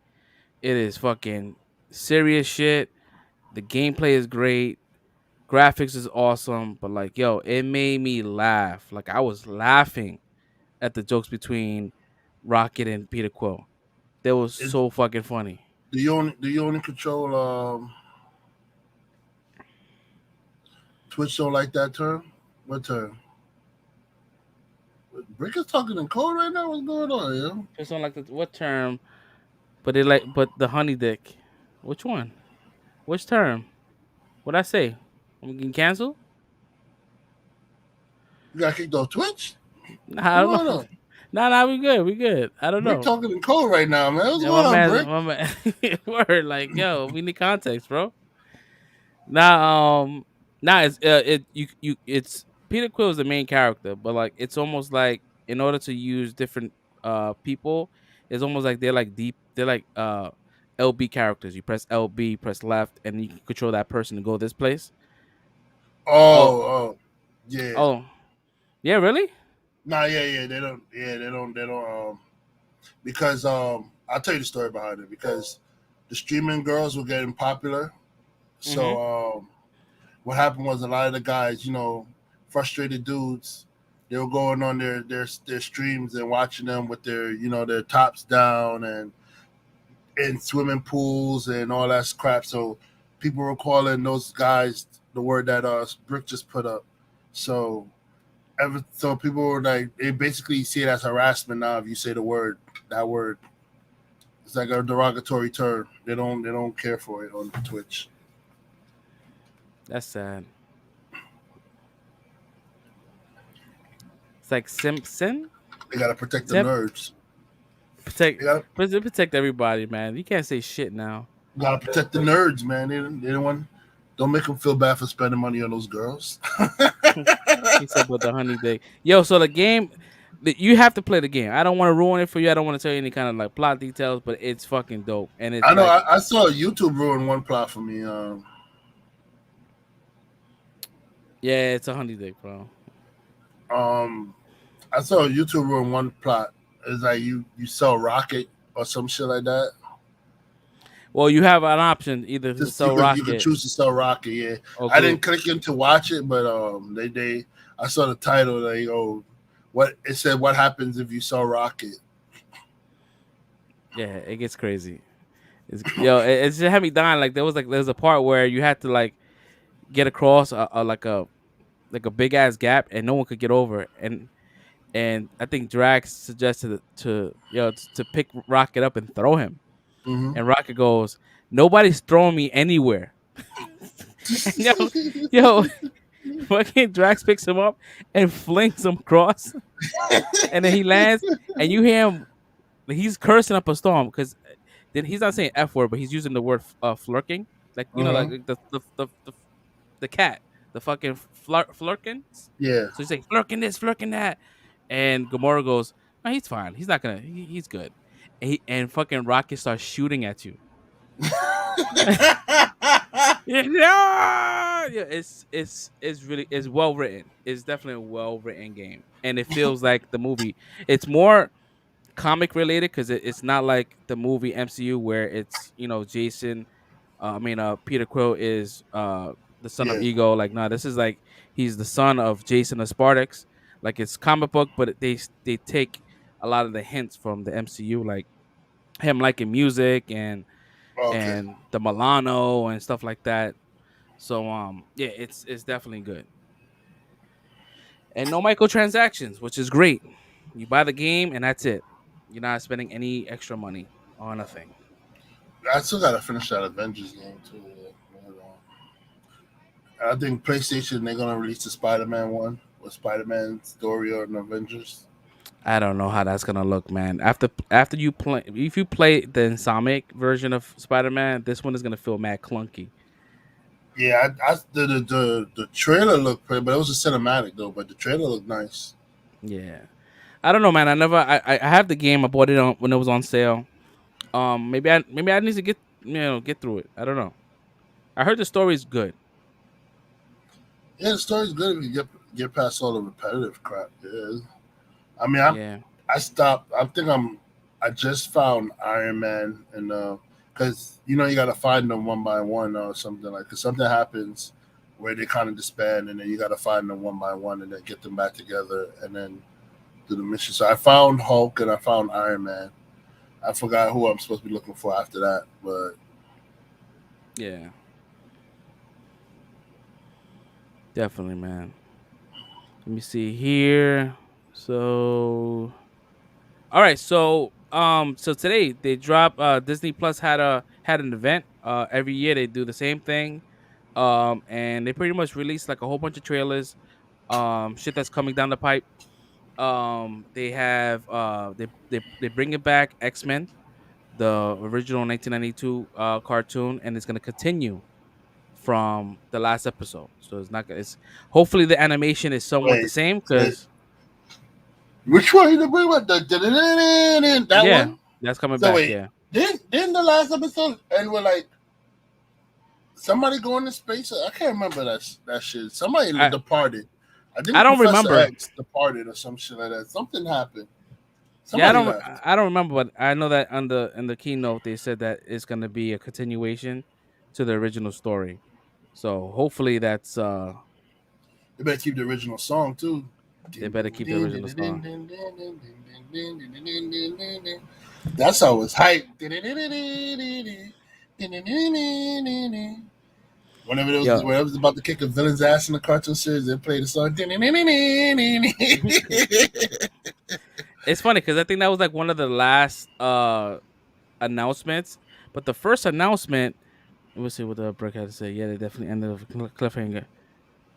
It is fucking serious shit. The gameplay is great. Graphics is awesome, but like, yo, it made me laugh. Like I was laughing at the jokes between Rocket and Peter Quill. They was Is so fucking funny. do you only control Twitch? Don't like that term. What term? Brick is talking in code right now. What's going on, yo? Just on like what term? But the honey dick. Which one? Which term? What I say? I'm getting canceled? You got kicked off Twitch? Nah, I What's don't going know. on? Nah, we good. We good. I don't Brick know. talking in code right now, man. What's Yeah, going on, Brick? my man, word. Like, yo, we need context, bro. Now, now it's Peter Quill is the main character, but like it's almost like in order to use different people, it's almost like they're like deep. They're like LB characters. You press LB, press left, and you can control that person to go this place. Oh, Oh, yeah. oh, yeah, really? Nah, yeah. They don't. Because I'll tell you the story behind it. Because the streaming girls were getting popular, Mm-hmm. so what happened was a lot of the guys, frustrated dudes, they were going on their streams and watching them with their tops down and in swimming pools and all that crap. So people were calling those guys the word that Brick just put up. So so people were like, they basically see it as harassment now if you say that word. It's like a derogatory term. They don't care for it on Twitch. That's sad. It's like Simpson. They gotta protect the Zip nerds. protect They gotta, protect everybody, man. You can't say shit now. gotta protect the nerds, man. They don't want. Don't make them feel bad for spending money on those girls. He said, "But the honey day, yo." So the game, you have to play the game. I don't want to ruin it for you. I don't want to tell you any kind of like plot details, but it's fucking dope, and it's I know. like, I saw YouTube ruin one plot for me. yeah, it's a honey day, bro. Um, I saw YouTube ruin one plot. It's like you sell rocket or some shit like that. Well, you have an option either to Just you sell could you could rocket choose to sell rocket. Yeah, or I didn't glue. click in to watch it, but they I saw the title. They go, what it said. What happens if you sell rocket? Yeah, it gets crazy. It's just had me dying. There was a part where you had to like get across a big ass gap, and no one could get over, and I think Drax suggested to pick Rocket up and throw him. Mm-hmm. And Rocket goes, "Nobody's throwing me anywhere." And yo, fucking Drax picks him up and flings him across, and then he lands, and you hear him. He's cursing up a storm because then he's not saying F word, but he's using the word flirking, like Uh-huh. like the cat, the fucking flirkins. Yeah. So he's like flirking this, flirking that, and Gamora goes, "No, he's fine. He's not gonna. He's good." And fucking Rocket starts shooting at you. Yeah, it's really it's well written. It's definitely a well written game, and it feels like the movie. It's more comic related because it's not like the movie MCU where it's Jason. Peter Quill is the son of Yeah. Ego. Like, no, this is like he's the son of Jason of Spartax. Like it's comic book, but they take a lot of the hints from the MCU, like him liking music Okay. and the Milano and stuff like that. So yeah, it's definitely good. And no microtransactions, which is great. You buy the game and that's it. You're not spending any extra money on a thing. I still gotta finish that Avengers game too. I think PlayStation they're gonna release the Spider-Man one with Spider-Man story on Avengers. I don't know how that's gonna look, man. After you play, if you play the Insomniac version of Spider-Man, this one is gonna feel mad clunky. Yeah, the trailer looked pretty, but it was a cinematic though. But the trailer looked nice. Yeah, I don't know, man. I have the game. I bought it on when it was on sale. Maybe I need to get through it. I don't know. I heard the story is good. Yeah, the story's good if you get past all the repetitive crap. Yeah. I mean, Yeah. I stopped. I just found Iron Man and because you got to find them one by one or something like. Cause something happens where they kind of disband, and then you got to find them one by one and then get them back together and then do the mission. So I found Hulk and I found Iron Man. I forgot who I'm supposed to be looking for after that, but Yeah. Definitely, man. Let me see here. So, all right. So today they drop. Disney Plus had an event. Every year they do the same thing. And they pretty much released like a whole bunch of trailers. Shit that's coming down the pipe. They have they bring it back X-Men, the original 1992 cartoon, and it's gonna continue from the last episode. So it's not gonna. It's hopefully the animation is somewhat the Wait, same so because which one you bring about that yeah, one? that's coming So back. wait, Yeah, didn't the last episode and we're like somebody going to space? I can't remember that shit. Somebody I departed. I I think don't Professor remember. X departed or some shit like that. Something happened. Yeah, Somebody left. I don't remember, but I know that on the in the keynote they said that it's gonna be a continuation to the original story. So hopefully that's. They better keep the original song too. They better keep the original song. That's how it's hype. Yeah, Whenever it was about to kick a villain's ass in the cartoon series, they play the song. it's funny because I think that was like one of the last announcements. But the first announcement, let me see what the break had to say. Yeah, they definitely ended with a cliffhanger.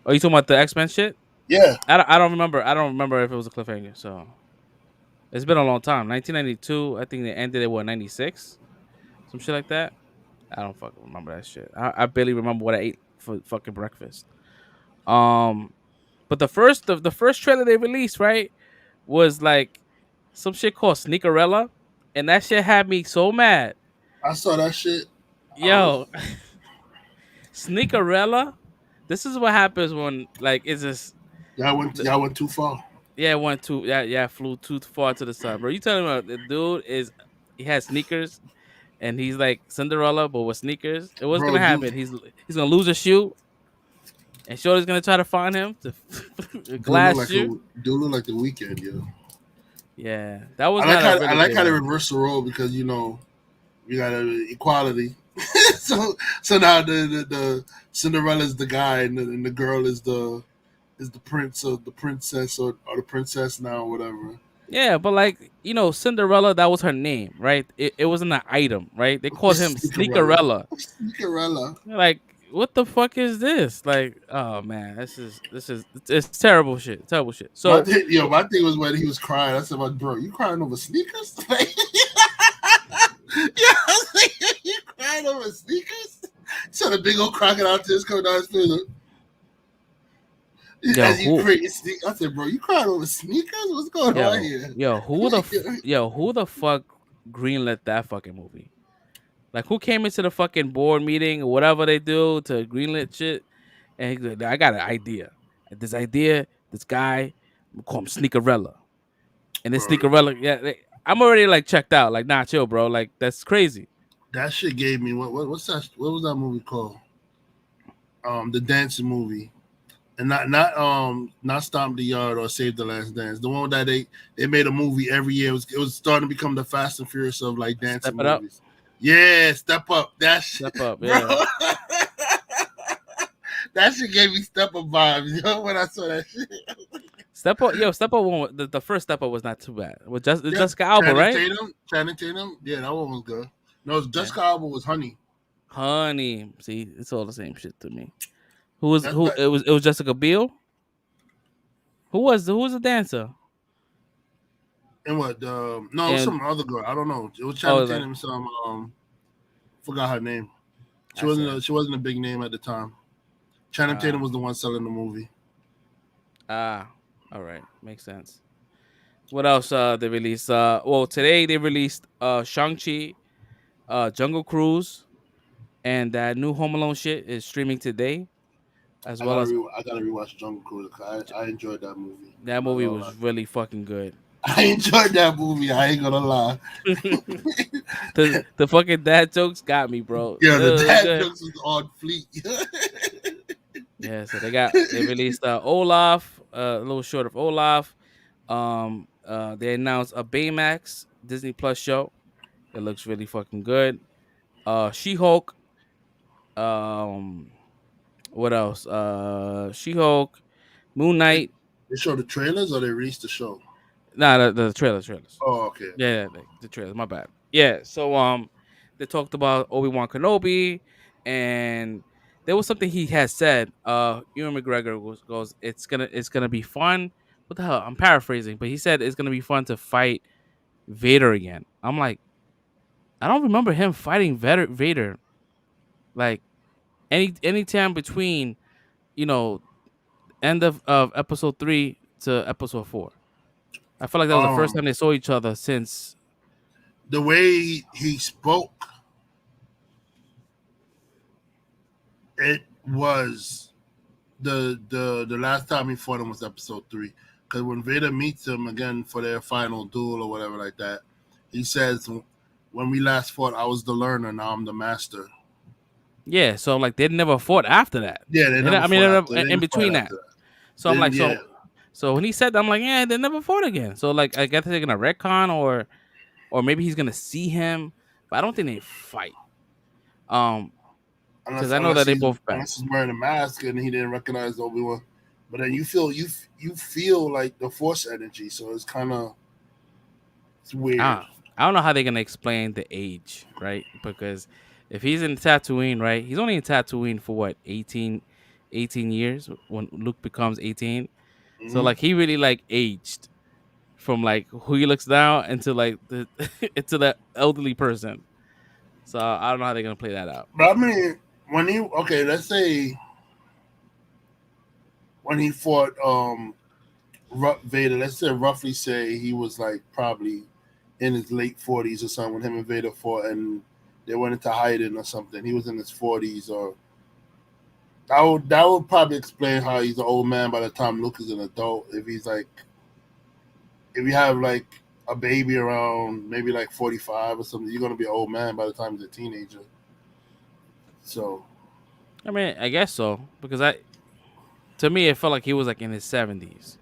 Oh, you talking about the X-Men shit? Yeah, I don't remember. I don't remember if it was a cliffhanger. So it's been a long time. 1992. I think they ended it. What 96? Some shit like that. I don't fucking remember that shit. I barely remember what I ate for fucking breakfast. Um, but the first trailer they released right was like some shit called Sneakerella, and that shit had me so mad. I saw that shit. Yo, Sneakerella. This is what happens when like it's just Y'all went too far. yeah, went too yeah, flew too far to the sun, bro. You telling me the dude is he has sneakers and he's like Cinderella but with sneakers. And what's Bro, gonna happen? He's gonna lose a shoe and Shorty's gonna try to find him to a glass shoe. dude look like the weekend, yo. Yeah, that was not a I really like good how they one. reverse the role because we got equality. So now the Cinderella's the guy and the girl is the prince or the princess or the princess now or whatever. Yeah, but like Cinderella, that was her name, right? It wasn't an item, right? They called him Sneakerella. Sneakerella. Sneakerella. Like, what the fuck is this? Like, oh man, it's terrible shit. Terrible shit. So My thing was when he was crying. I said, "Bro, you crying over sneakers?" Yeah, I was like, you crying over sneakers? So the big old crocodile tears coming down his face. yo, As you who create sneakers, I said, "Bro, you crying over sneakers? What's going on here?" who the fuck greenlit that fucking movie? Like, who came into the fucking board meeting or whatever they do to greenlit shit? And he's like, I got an idea. This idea, this guy, we call him Sneakerella. And this Bro, Sneakerella, yeah, I'm already like checked out. Like, nah, chill, bro. Like, that's crazy. that shit gave me what's that? What was that movie called? The dancing movie, and not Stomp the Yard or Save the Last Dance. The one that they made a movie every year. It was starting to become the Fast and Furious of like Step dancing it up. movies. Yeah, Step Up. That shit, Step up. bro. Yeah. That shit gave me Step Up vibes, yo, when I saw that shit. Step up. Yo, Step up one. The first Step up was not too bad. With Yeah, Jessica Alba, right? Channing Tatum. Yeah, that one was good. No, Yeah. Jessica Alba was Honey. Honey. See, it's all the same shit to me. Who was That's who? that. It was Jessica Biel. Who was the dancer? And what? No, it was And some other girl. I don't know. It was oh, Channing like Tatum. Some forgot her name. I said, She wasn't a big name at the time. Channing uh, Tatum was the one selling the movie. all right, makes sense. What else? They released. Well, today they released Shang Chi, Jungle Cruise, and that new Home Alone shit is streaming today, as well as I gotta rewatch Jungle Cruise. I enjoyed that movie. that I'm not movie gonna lie. was really fucking good. I enjoyed that movie. I ain't gonna lie. The fucking dad jokes got me, bro. Yeah, the It was dad good. jokes was on fleet. Yeah, so they released Olaf, a little short of Olaf. They announced a Baymax Disney Plus show. It looks really fucking good. She Hulk. Um, what else? She Hulk, Moon they, Knight. they showed the trailers or they released the show. Nah, the trailers. Oh, okay. Yeah, the trailers. My bad. Yeah. So they talked about Obi-Wan Kenobi, and there was something he had said. Ewan McGregor goes, it's gonna be fun, what the hell? I'm paraphrasing, but he said it's gonna be fun to fight Vader again. I'm like, I don't remember him fighting Vader like any time between you know end of episode 3 to episode 4. I felt like that was the first Um, time they saw each other since. the way he spoke, it was the last time he fought him was episode 3. Because when Vader meets him again for their final duel or whatever like that, he says, "When we last fought, I was the learner. Now I'm the master." Yeah, so like they never fought after that. Yeah, they never I mean, fought after. They in didn't fight between that. after that. So They I'm didn't. like, Yeah, so when he said that, I'm like, yeah, they never fought again. So like, I guess they're gonna retcon or maybe he's gonna see him, but I don't think they fight. Um, because unless I know unless that they he's both back. unless he's wearing a mask and he didn't recognize Obi-Wan. But then you feel like the Force energy, so it's kind of it's weird. I don't know how they're gonna explain the age, right? Because if he's in Tatooine, right, he's only in Tatooine for what 18 years when Luke becomes 18. So Hmm. like he really like aged from like who he looks now into like the into the elderly person. So I don't know how they're gonna play that out. But I mean, when he okay, let's say when he fought Vader, let's say roughly say he was like probably in his late 40s or something when him and Vader fought and they went into hiding or something. He was in his 40s or that would probably explain how he's an old man by the time Luke is an adult. If he's like if you have like a baby around maybe like 45 or something, you're gonna be an old man by the time he's a teenager. So I mean, I guess so because I to me it felt like he was like in his 70s.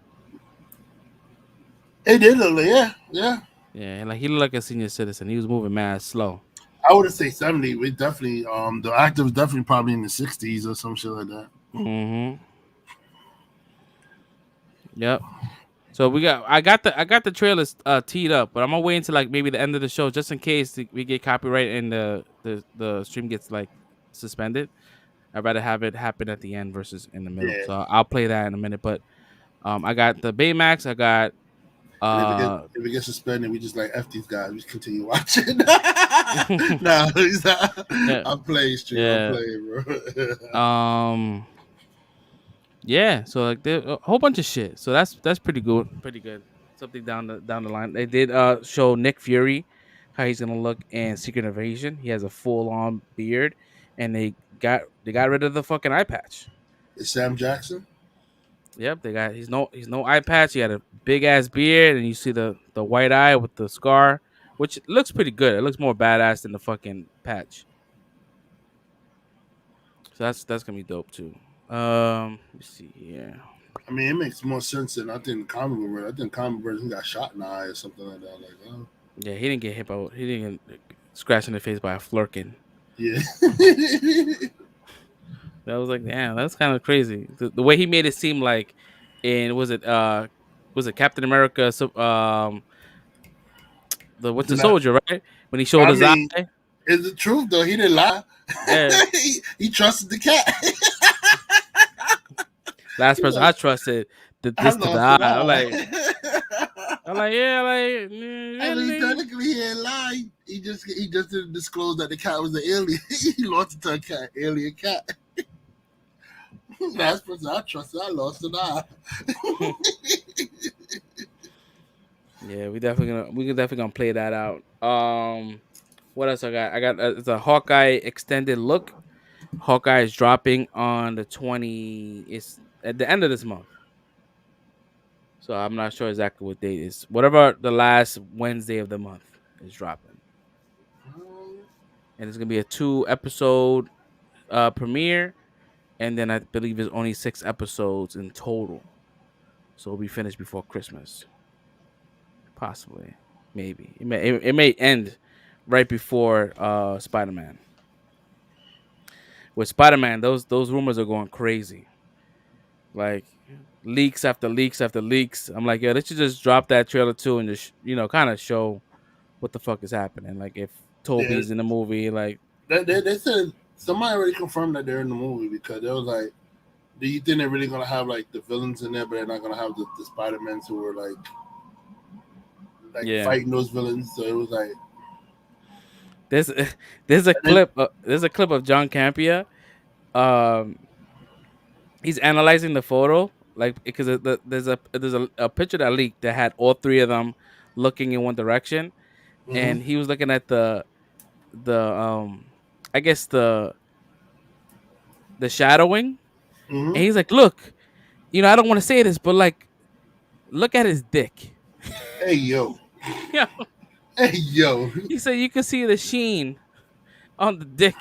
it did look like, yeah, yeah. Yeah, like he looked like a senior citizen. He was moving mad slow. I would say 70. We definitely the actor was definitely probably in the 60s or some shit like that. Mm-hmm. Yep. So I got the trailers teed up, but I'm gonna wait until like maybe the end of the show just in case we get copyright and the stream gets like suspended. I'd rather have it happen at the end versus in the middle. Yeah. So I'll play that in a minute. But I got the Baymax. I got And uh if it gets suspended, we just like F these guys. We just continue watching. Nah, he's not, yeah I'm playing stream. I'm yeah playing, bro. um yeah. So like there a whole bunch of shit. So that's pretty good. Pretty good. Something down the line. They did show Nick Fury how he's gonna look in Secret Invasion. He has a full on beard, and they got rid of the fucking eye patch. It's Sam Jackson. Yep, they got he's no eye patch. He had a big ass beard, and you see the white eye with the scar, which looks pretty good. It looks more badass than the fucking patch. So that's gonna be dope too. Let's see here. I mean, it makes more sense than I think comic book. I think comic book he got shot in the eye or something like that. Like, oh, Yeah, he didn't get hit by he didn't get scratched in the face by a flurkin. yeah. That was like, damn, that's kind of crazy. The way he made it seem like, in was it Captain America? So the Winter Then I, Soldier, right? When he showed I his eye. mean, it's the truth though. He didn't lie. Yeah, He trusted the cat. last He person I like, trusted did I this to the lost eye. it all. I'm like, yeah, like I mean, really. technically he ain't lied. He just didn't disclose that the cat was an alien. He lost it to a cat, alien cat. Last person I trusted, I lost an eye. Yeah, we can definitely gonna play that out. What else I got? I got it's a Hawkeye extended look. Hawkeye is dropping on the 20. It's at the end of this month. So I'm not sure exactly what date is. Whatever the last Wednesday of the month is dropping. And it's gonna be a 2 episode premiere. And then I believe it's only 6 episodes in total. So it'll be finished before Christmas. Possibly. Maybe. It may end right before Spider-Man. With Spider-Man, those rumors are going crazy. Like leaks after leaks after leaks. I'm like, yo, they should just drop that trailer too and just kind of show what the fuck is happening. Like if Yeah, Toby's in the movie, like they said somebody already confirmed that they're in the movie because they was like Do you think they're really gonna have like the villains in there, but they're not gonna have the Spider-Mans who were like Yeah. fighting those villains? So it was like, There's there's a and then clip. There's a clip of John Campia. Um, he's analyzing the photo, like because there's a picture that leaked that had all three of them looking in one direction, mm-hmm, and he was looking at the I guess the shadowing, mm-hmm. and he's like, look, I don't want to say this, but like, look at his dick. Hey yo, Yeah, hey yo, he said you can see the sheen on the dick.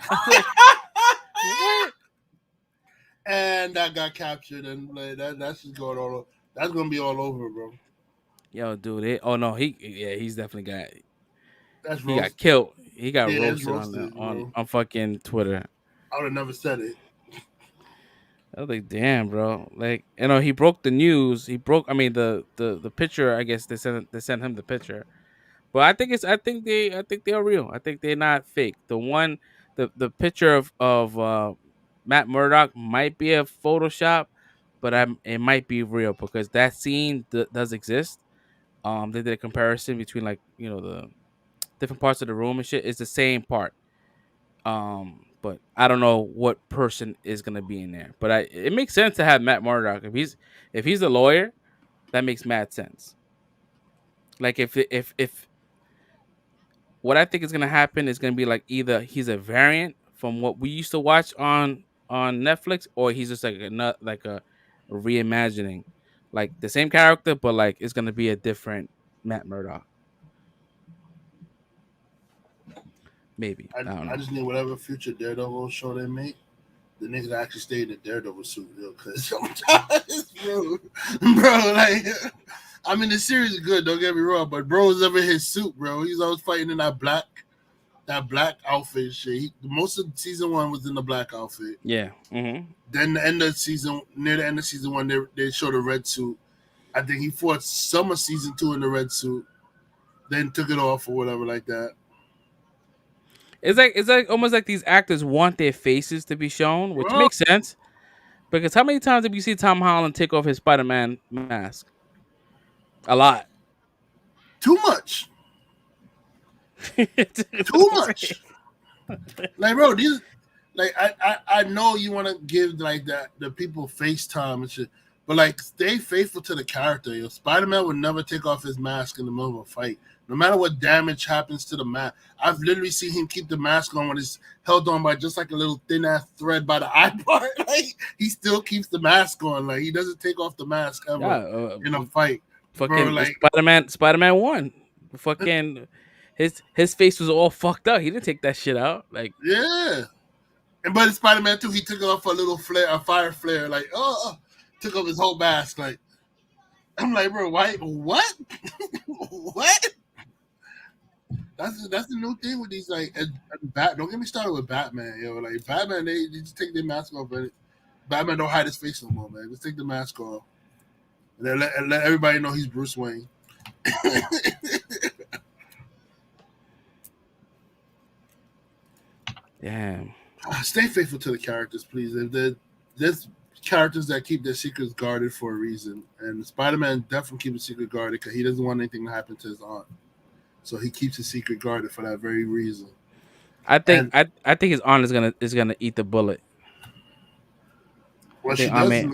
I was like, what? and that got captured, and like, that's just going all. That's gonna be all over, bro. Yo, dude. Oh no, he's definitely got. That's He got roast. killed. He got Yeah, it's roasted on the roasted, on bro. on fucking Twitter. I would have never said it. I was like, damn, bro. Like, he broke the news. He broke. I mean, the picture. I guess they sent him the picture. But I think they are real. I think they're not fake. The picture of Matt Murdock might be a Photoshop, but it might be real because that scene does exist. They did a comparison between like the different parts of the room and shit. It's the same part. But I don't know what person is gonna be in there. But it makes sense to have Matt Murdock if he's a lawyer. That makes mad sense. Like if what I think is gonna happen is gonna be like either he's a variant from what we used to watch on Netflix, or he's just like a reimagining, like the same character, but like it's gonna be a different Matt Murdock. Maybe I, I don't I know. just need whatever future Daredevil show they make. The niggas actually stay in the Daredevil suit, yo, because sometimes, bro, like, I mean, the series is good. Don't get me wrong, but bro was ever in his suit, bro. He's always fighting in that black outfit shit. Most of season one was in the black outfit. Yeah. Mm-hmm. Then near the end of season one, they showed a red suit. I think he fought some of season two in the red suit, then took it off or whatever like that. It's like almost like these actors want their faces to be shown, which Bro, makes sense because how many times have you seen Tom Holland take off his Spider-Man mask? A lot. too much, That's too what I'm saying. much. Like, bro, these like I know you want to give like that the people FaceTime and shit, but like stay faithful to the character. Yo, Spider Man would never take off his mask in the middle of a fight, no matter what damage happens to the mask. I've literally seen him keep the mask on when it's held on by just like a little thin ass thread by the eye part. Like he still keeps the mask on. Like he doesn't take off the mask Yeah, ever in a fight, bro. fucking Like Spider-Man won. Fucking his face was all fucked up. He didn't take that shit out. Like, yeah. And but in Spider Man 2, he took off a little flare, a fire flare, like took off his whole mask. Like I'm like, bro, why? What? What? That's the new thing with these like Don't get me started with Batman, yo. Like Batman, they just take their mask off, but Batman don't hide his face no more, man. Just take the mask off, and then let everybody know he's Bruce Wayne. damn. Stay faithful to the characters, please. If there's characters that keep their secrets guarded for a reason, and Spider-Man definitely keeps a secret guarded because he doesn't want anything to happen to his aunt. So he keeps his secret guarded for that very reason. I think And I think his aunt is gonna eat the bullet. I what think she Aunt does, May.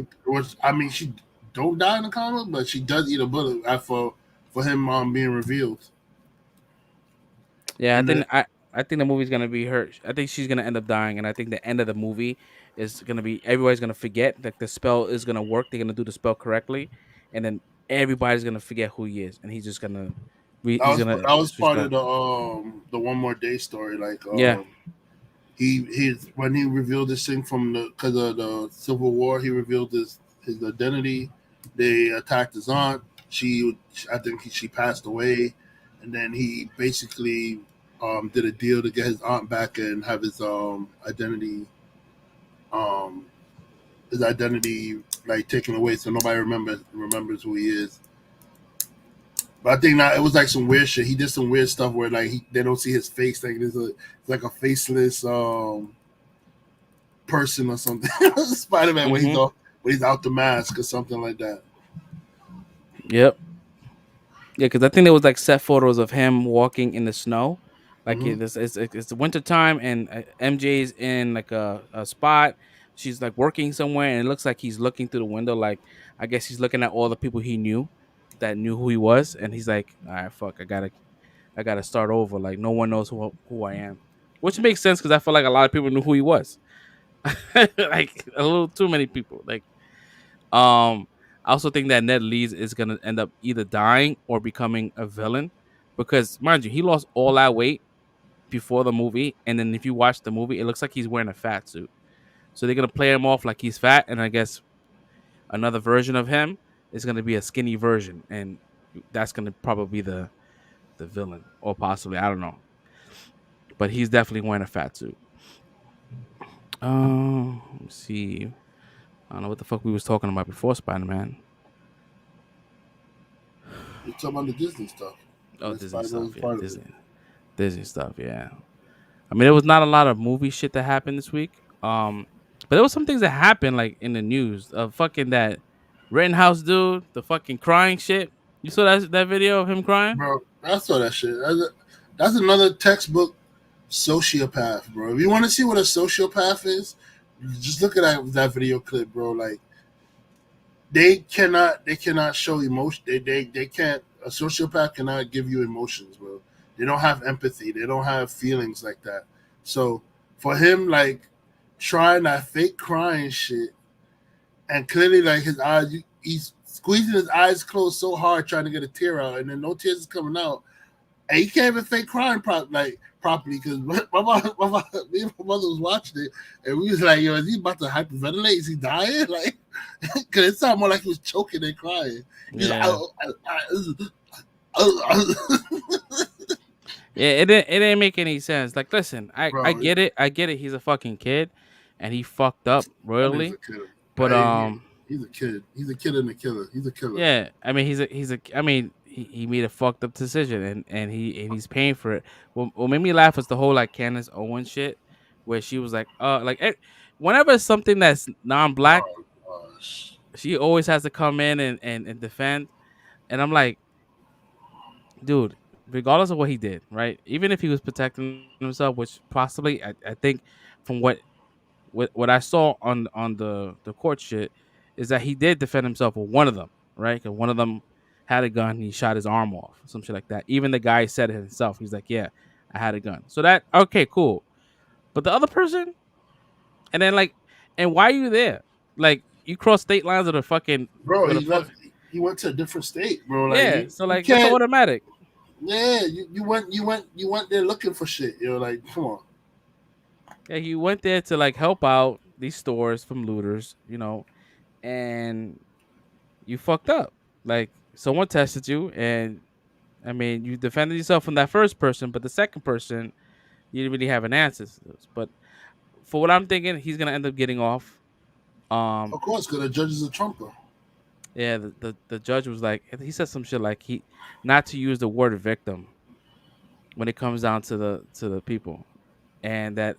I mean, she don't die in the comic, but she does eat a bullet for him being revealed. Yeah, I And think I think the movie's gonna be her. I think she's gonna end up dying, and I think the end of the movie is gonna be everybody's gonna forget that the spell is gonna work. They're gonna do the spell correctly, and then everybody's gonna forget who he is, and he's just gonna he's gonna that was switch part of back. the One More Day story. Like Yeah, he when he revealed this thing from because of the Civil War, he revealed his identity. They attacked his aunt. I think she passed away, and then he basically did a deal to get his aunt back and have um his identity like taken away, so nobody remembers who he is. But I think now it was like some weird shit. He did some weird stuff where like they don't see his face. Like it's like a faceless person or something. Spider-Man Mm-hmm. when he's out the mask or something like that. Yep. Yeah, because I think there was like set photos of him walking in the snow. Like Hmm. it's the winter time and MJ's in like a spot. She's like working somewhere and it looks like he's looking through the window. Like I guess he's looking at all the people he knew that knew who he was, and he's like, all right, fuck, I gotta start over. Like no one knows who I am, which makes sense because I feel like a lot of people knew who he was. Like a little too many people. Like I also think that Ned Leeds is gonna end up either dying or becoming a villain because, mind you, he lost all that weight before the movie, and then if you watch the movie, it looks like he's wearing a fat suit. So they're gonna play him off like he's fat, and I guess another version of him is gonna be a skinny version, and that's gonna probably be the villain, or possibly I don't know, but he's definitely wearing a fat suit. Let's see. I don't know what the fuck we was talking about before Spider Man. You're talking about the Disney stuff. Oh, And Disney Spider-Man stuff. was Yeah, part of it. Disney stuff. Yeah. I mean, there was not a lot of movie shit that happened this week. But there was some things that happened like in the news. Fucking that Rittenhouse dude, the fucking crying shit. You saw that video of him crying? Bro, I saw that shit. That's another textbook sociopath, bro. If you want to see what a sociopath is, just look at that video clip, bro. Like they cannot show emotion. They can't. A sociopath cannot give you emotions, bro. They don't have empathy. They don't have feelings like that. So for him, like trying that fake crying shit, and clearly like his eyes, he's squeezing his eyes closed so hard trying to get a tear out, and then no tears is coming out, and he can't even fake crying properly because me and my mother was watching it, and we was like, "Yo, is he about to hyperventilate? Is he dying?" Like, because it sounded more like he was choking and crying. He's like, Yeah. Yeah, it didn't make any sense. Like, listen, I bro, get it. I get it. He's a fucking kid and he fucked up that nigga's a royally. kid. But He's a kid. He's a kid and a killer. He's a killer. yeah, I mean he's a I mean he made a fucked up decision and he's paying for it. What made me laugh was the whole like Candace Owens shit where she was like whenever it's something that's non-black, Oh gosh, she always has to come in and defend. And I'm like, dude, regardless of what he did, right? Even if he was protecting himself, which possibly I think from what I saw on the court shit is that he did defend himself with one of them, right? Because one of them had a gun, and he shot his arm off, some shit like that. Even the guy said it himself. He's like, "Yeah, I had a gun." So that okay, cool. But the other person, and then like, and why are you there? Like, you cross state lines bro, with a he fuck. left. He went to a different state, bro. Like Yeah, you, so you like that's can't. automatic. Yeah, you went there looking for shit. You're like, come on. Yeah, he went there to like help out these stores from looters, and you fucked up. Like someone tested you, and I mean, you defended yourself from that first person, but the second person, you didn't really have an answer to this. But for what I'm thinking, he's gonna end up getting off. Um, Of course, because the judge is a trumper. yeah, the judge was like, he said some shit like he not to use the word victim when it comes down to the people, and that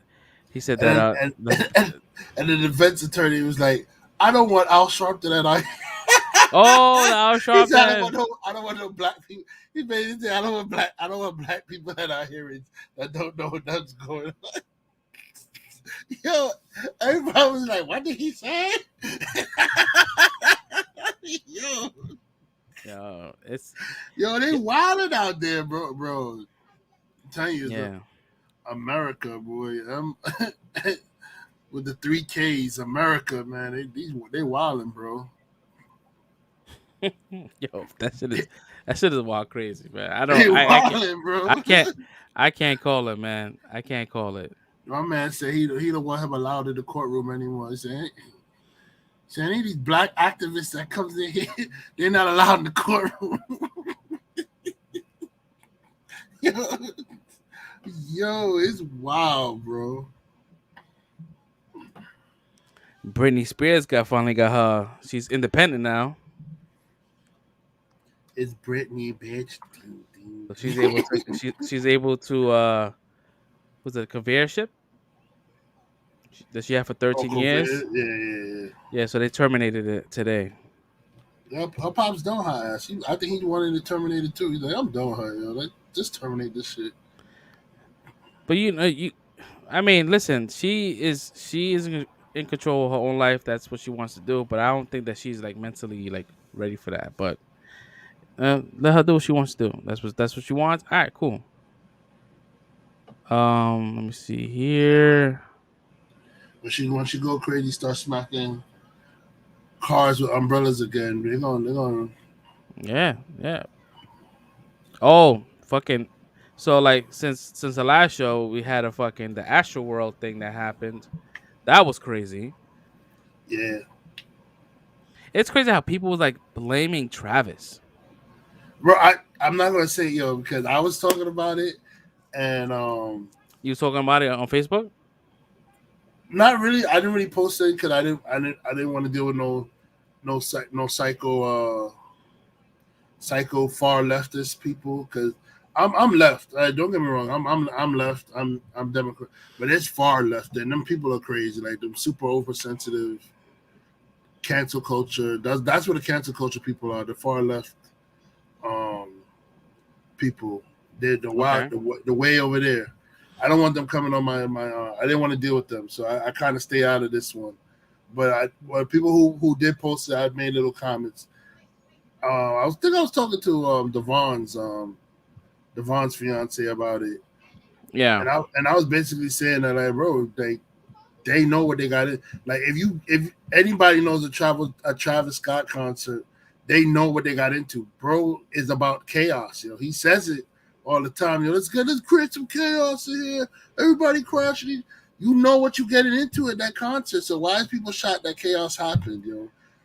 he said that And then, and the defense attorney was like, I don't want Al Sharpton at I. oh, the Al He said, Sharpton. I don't want no black people. He basically said, I don't want black people at our hearings that don't know what's going on. Yo, everybody was like, what did he say? yo, It's yo, they wilding out there, bro. I'm telling you, yeah. America, boy. With the 3Ks, America, man, they wilding, bro. Yo, that shit is wild crazy, man. I don't They I wilding, I bro. can't I can't call it, man. I can't call it. My man said he don't want him allowed in the courtroom anymore. He said any of these black activists that comes in here, they're not allowed in the courtroom. yo, it's wild, bro. Britney Spears finally got her. She's independent now, It's Britney, bitch. so she's able to was it conveyor ship? that she had for Oh, 13 COVID. years. Yeah, yeah, yeah. Yeah, so they terminated it today. Yep, her pops done her ass. I think he wanted to terminate it too. He's like, I'm done with her, yo. Like, just terminate this shit. But I mean, listen, she is in control of her own life. That's what she wants to do. But I don't think that she's like mentally like ready for that. But let her do what she wants to do. That's what she wants. All right, cool. Let me see here. But once she go crazy, start smacking cars with umbrellas again, they're gonna. Yeah, yeah. Oh, fucking. So like since the last show, we had a fucking the Astro World thing that happened. That was crazy. Yeah, It's crazy how people was like blaming Travis. bro. I'm not gonna say yo because I was talking about it and You was talking about it on Facebook? not really. I didn't really post it because I didn't want to deal with no psycho far leftist people because I'm left. Don't get me wrong. I'm left. I'm Democrat, but it's far left. And them people are crazy. Like them super oversensitive cancel culture. That's what the cancel culture people are. The far left um people. They're the wild Okay. the way over there. I don't want them coming on my. I didn't want to deal with them, so I kind of stay out of this one. But people who did post it, I made little comments. I was talking to Devon's fiance about it, Yeah. and I was basically saying that like, bro, they know what they got in. Like if anybody knows a Travis Scott concert, they know what they got into. Bro is about chaos. He says it all the time. Let's create some chaos in here. Everybody crashing. You know what you getting into at that concert. So why is people shocked that chaos happened?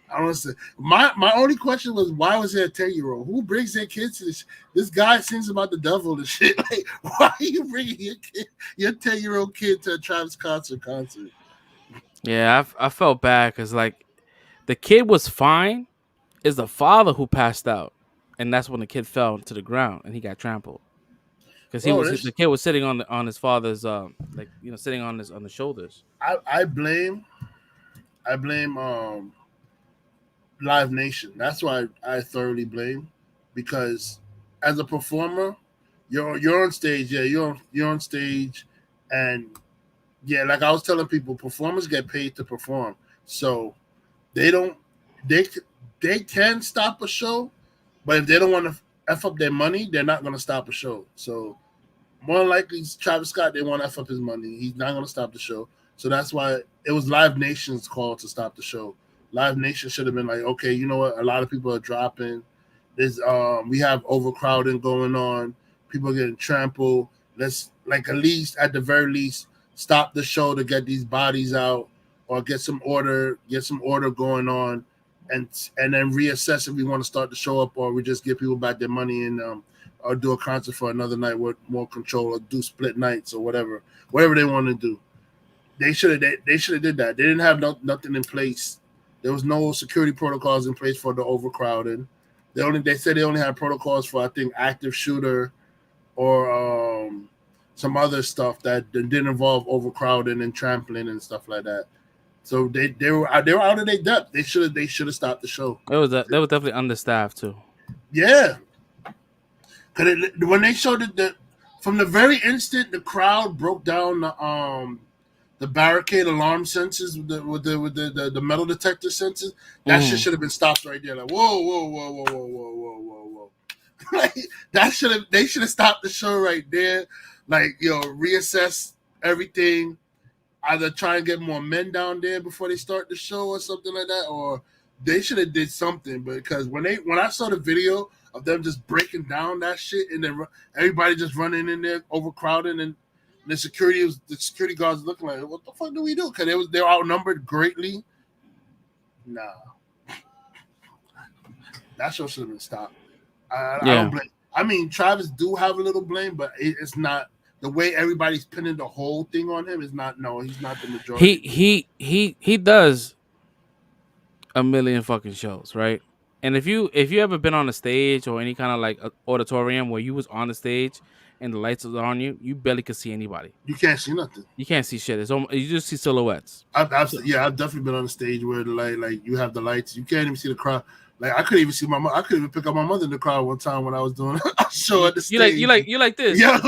I don't understand. My only question was why was there a 10-year-old? Who brings their kids to this? This guy sings about the devil and shit. Like, why are you bringing your 10-year-old kid to a Travis concert? Yeah, I felt bad because like the kid was fine. It's the father who passed out, and that's when the kid fell to the ground and he got trampled because Bro, the kid was sitting on his father's like sitting on the shoulders. I blame Live Nation. That's why I thoroughly blame because as a performer, you're on stage. Yeah, you're on stage, and yeah, like I was telling people, performers get paid to perform. So they don't they they can stop a show, but if they don't want to f up their money, they're not going to stop a show. So more than likely, Travis Scott, they want to f up his money. He's not going to stop the show. So that's why it was Live Nation's call to stop the show. Live Nation should have been like, okay, you know what? A lot of people are dropping. We have overcrowding going on. People are getting trampled. Let's like at least at the very least stop the show to get these bodies out or get some order going on, and then reassess if we want to start the show up or we just give people back their money and or do a concert for another night with more control or do split nights or whatever they want to do. They should have did that. They didn't have nothing in place. There was no security protocols in place for the overcrowding. They said they only had protocols for I think active shooter or some other stuff that didn't involve overcrowding and trampling and stuff like that. So they were out of their depth. They should have stopped the show. They was definitely understaffed too. Yeah, because when they showed it, from the very instant the crowd broke down the barricade alarm sensors with the metal detector sensors, that shit Hmm. should have been stopped right there. Like whoa whoa whoa whoa whoa whoa whoa whoa whoa. Like, they should have stopped the show right there. Like reassess everything. Either try and get more men down there before they start the show or something like that, or they should have did something. Because when I saw the video of them just breaking down that shit and then everybody just running in there overcrowding and the security guards looking like what the fuck do we do? Because they were outnumbered greatly. Nah, that show should have been stopped. I don't Yeah. blame. I mean, Travis do have a little blame, but it's not the way everybody's pinning the whole thing on him. Is not no, he's not the He majority. he does a million fucking shows, right? And if you ever been on a stage or any kind of like auditorium where you was on the stage and the lights are on you, you barely can see anybody. You can't see nothing. You can't see shit. It's almost, you just see silhouettes. So, I've definitely been on a stage where the light, like you have the lights, you can't even see the crowd. Like I couldn't even see my mom. I couldn't even pick up my mother in the crowd one time when I was doing a show at the stage. You like this. Yeah.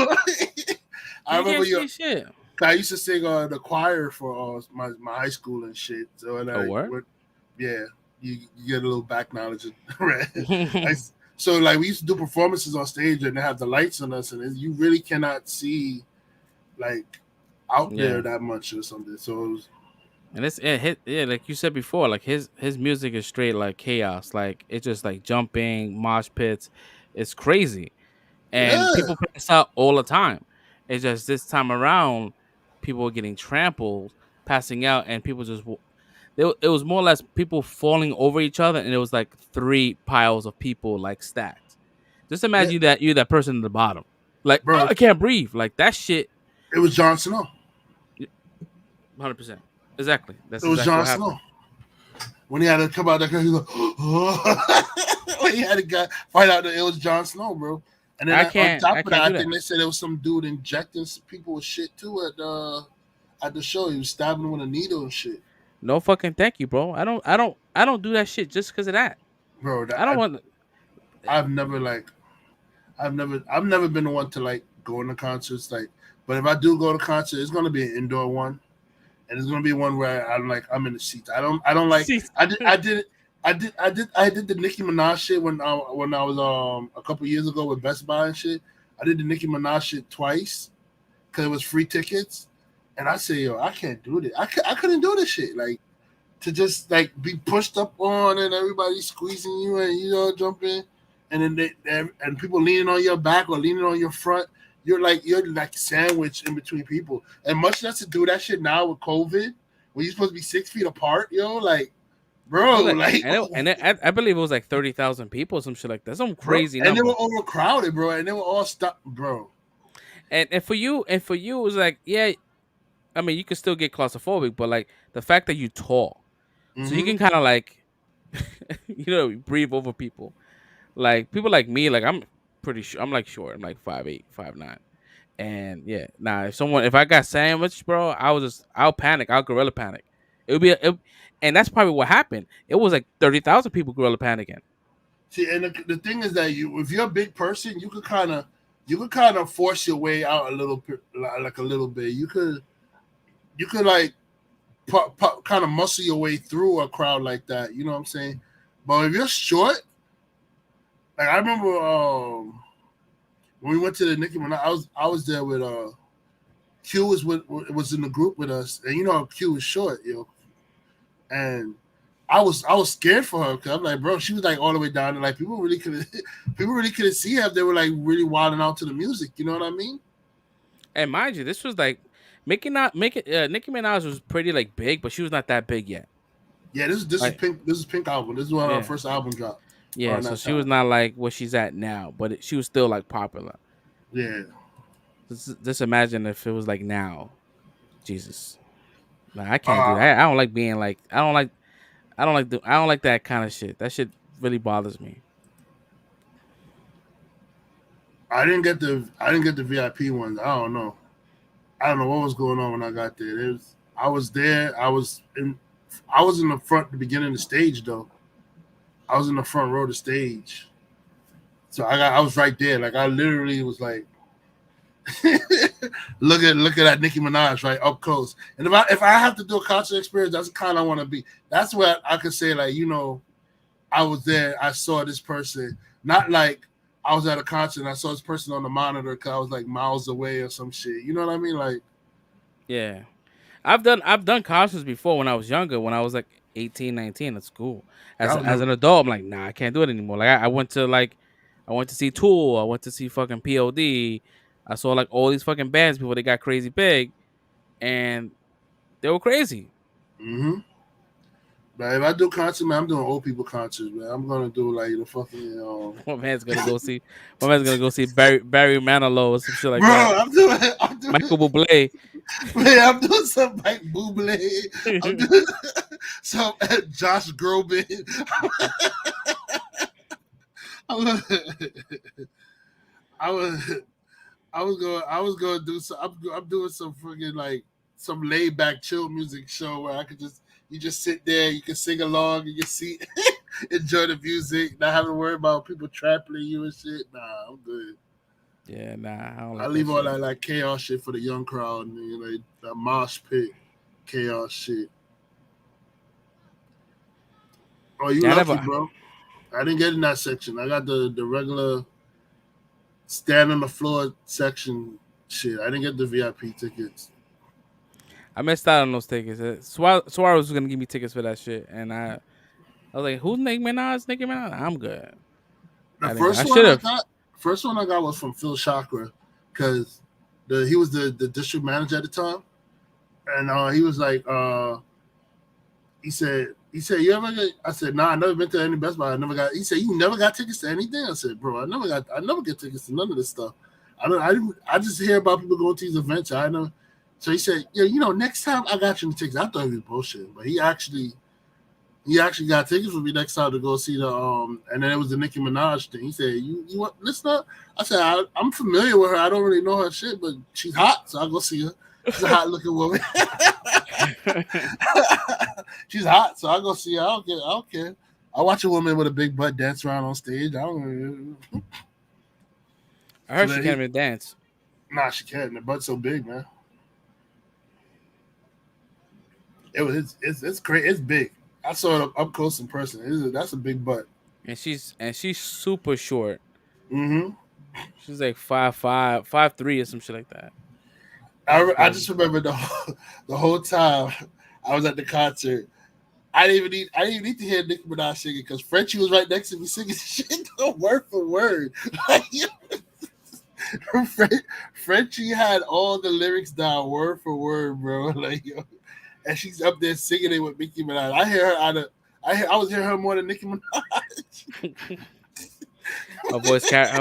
I You remember can't see shit. I used to sing the choir for my high school and shit. So yeah, you get a little back knowledge. Right? So like we used to do performances on stage and they have the lights on us, and you really cannot see like out there that much or something. So it was, and like you said before, like his music is straight like chaos. Like it's just like jumping, mosh pits. It's crazy. And people put this out all the time. It's just this time around, people were getting trampled, passing out, and people just it was more or less people falling over each other, and it was like 3 piles of people like stacked. Just imagine that you're that person at the bottom, like bro, I can't breathe, like that shit. It was Jon Snow. 100%, exactly. That's it was exactly Jon Snow. When he had to come out that, he was like, when he had to fight out that it was Jon Snow, bro. And then on top of that, I think they said there was some dude injecting people with shit too at the show. He was stabbing them with a needle and shit. No fucking thank you, bro. I don't do that shit just because of that, bro. I don't want. I've never been the one to like go to concerts, like. But if I do go to concert, it's gonna be an indoor one, and it's gonna be one where I'm in the seats. I don't like. I did the Nicki Minaj shit when I was a couple years ago with Best Buy and shit. I did the Nicki Minaj shit twice because it was free tickets, and I say, yo, I can't do this. I couldn't do this shit, like to just like be pushed up on and everybody squeezing you and jumping, and then and people leaning on your back or leaning on your front. You're like sandwiched in between people, and much less to do that shit now with COVID, when you're supposed to be 6 feet apart, like. Bro, I believe it was like 30,000 people or some shit like that. Some crazy number. And they were overcrowded, bro. And they were all stuck, bro. And for you, it was like, yeah, I mean, you can still get claustrophobic, but like the fact that you're tall, so you can kind of like, breathe over people. Like people like me, like I'm pretty sure I'm like short. I'm like 5'8", 5'9". And yeah, if I got sandwiched, bro, I'll panic. I'll gorilla panic. It would be, and that's probably what happened. It was like 30,000 people gorilla panicking. See, and the thing is that if you're a big person, you could kind of force your way out a little bit, like a little bit. You could like kind of muscle your way through a crowd like that. You know what I'm saying? But if you're short, like I remember when we went to the Nicki Minaj, I was there with Q was in the group with us, and how Q was short, and I was scared for her because I'm like, bro, she was like all the way down, and like people really couldn't see her if they were like really wilding out to the music. You know what I mean? And mind you, this was like Nicki Minaj was pretty like big, but she was not that big yet. Yeah, this is Pink. This is Pink album. This is when her first album dropped. Yeah, so she was not like what she's at now, but she was still like popular. Yeah. Just imagine if it was like now, Jesus. Like, I can't do that. I don't like being like I don't like that kind of shit. That shit really bothers me. I didn't get the VIP ones. I don't know what was going on when I got there. I was there. I was in the front, the beginning of the stage though. I was in the front row of the stage, so I was right there. Like I literally was like, look at that Nicki Minaj right up close. And if I have to do a concert experience, that's the kind I want to be. That's where I could say like, I was there. I saw this person, not like I was at a concert and I saw this person on the monitor because I was like miles away or some shit. You know what I mean? Like, yeah, I've done concerts before when I was younger. When I was like 18, 19 at school. As an adult, I'm like, nah, I can't do it anymore. Like I went to see Tool. I went to see fucking POD. I saw like all these fucking bands before they got crazy big, and they were crazy. Mm-hmm. But if I do concerts, man, I'm doing old people concerts, man. I'm gonna do like the fucking. My man's gonna go see Barry Manilow or some shit like that. I'm doing Michael Bublé. Man, I'm doing some Mike Bublé. I'm doing some Josh Groban. I I was going to do some. I'm doing some freaking like some laid back chill music show where I could just you just sit there, you can sing along, you can see enjoy the music, not having to worry about people trampling you and shit. Nah, I'm good. Yeah, nah, I don't I like that leave all shit. that like chaos shit for the young crowd, and that mosh pit chaos shit. Oh, you Yeah, I lucky, never. bro. I didn't get in that section. I got the regular stand on the floor section shit. I didn't get the VIP tickets. I missed out on those tickets. Suarez was gonna give me tickets for that shit, and I was like, "Who's Nicki Minaj? Nicki Minaj? I'm good. The I didn't go. I first should one I have. got, first one I got was from Phil Chakra, because he was the district manager at the time, and he was like, he said, you ever get? I said, nah, I never been to any Best Buy. I never got. He said, you never got tickets to anything. I said, bro, I never get tickets to none of this stuff. I just hear about people going to these events. I know. So he said, yeah, next time I got you the tickets. I thought he was bullshit, but he actually got tickets for me next time to go see the and then it was the Nicki Minaj thing. He said, you want listen up? I said, I'm familiar with her. I don't really know her shit, but she's hot, so I'll go see her. She's a hot looking woman. She's hot, so I'll go see her. I don't care. I watch a woman with a big butt dance around on stage. I don't. I So heard she then can't even dance. nah, she can't. The butt's so big, man. It's great. It's big. I saw it up close in person. That's a big butt. And she's super short. Mm-hmm. She's like 5'5", 5'3", or some shit like that. She's I crazy. just remember the whole time I was at the concert. I didn't even need to hear Nicki Minaj singing because Frenchie was right next to me singing shit word for word. Like, Frenchie had all the lyrics down word for word, bro. Like, and she's up there singing it with Nicki Minaj. I hear her I was hearing her more than Nicki Minaj. Her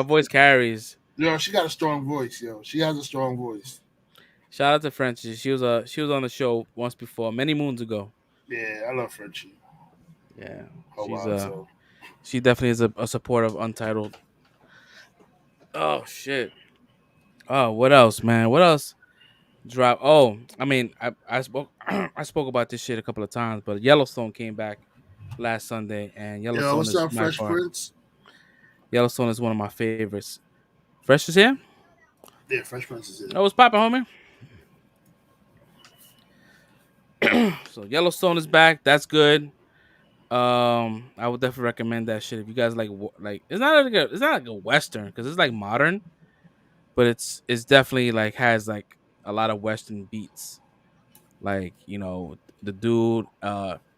voice carries. She got a strong voice, yo. She has a strong voice. Shout out to Frenchie. She was on the show once before, many moons ago. Yeah, I love Frenchie. Yeah, Oh she's wow, so she definitely is a supporter of Untitled. Oh shit. Oh, what else, man? What else? Drop. Oh, I mean, I spoke I spoke about this shit a couple of times, but Yellowstone came back last Sunday, and yo, Yellowstone what's is up, my Fresh part. Prince? Yellowstone is one of my favorites. Fresh is here. Yeah, Fresh Prince is it. Oh, what's popping, homie? So Yellowstone is back. That's good. I would definitely recommend that shit if you guys like. It's not like a western because it's like modern, but it's definitely like has like a lot of western beats. Like the dude,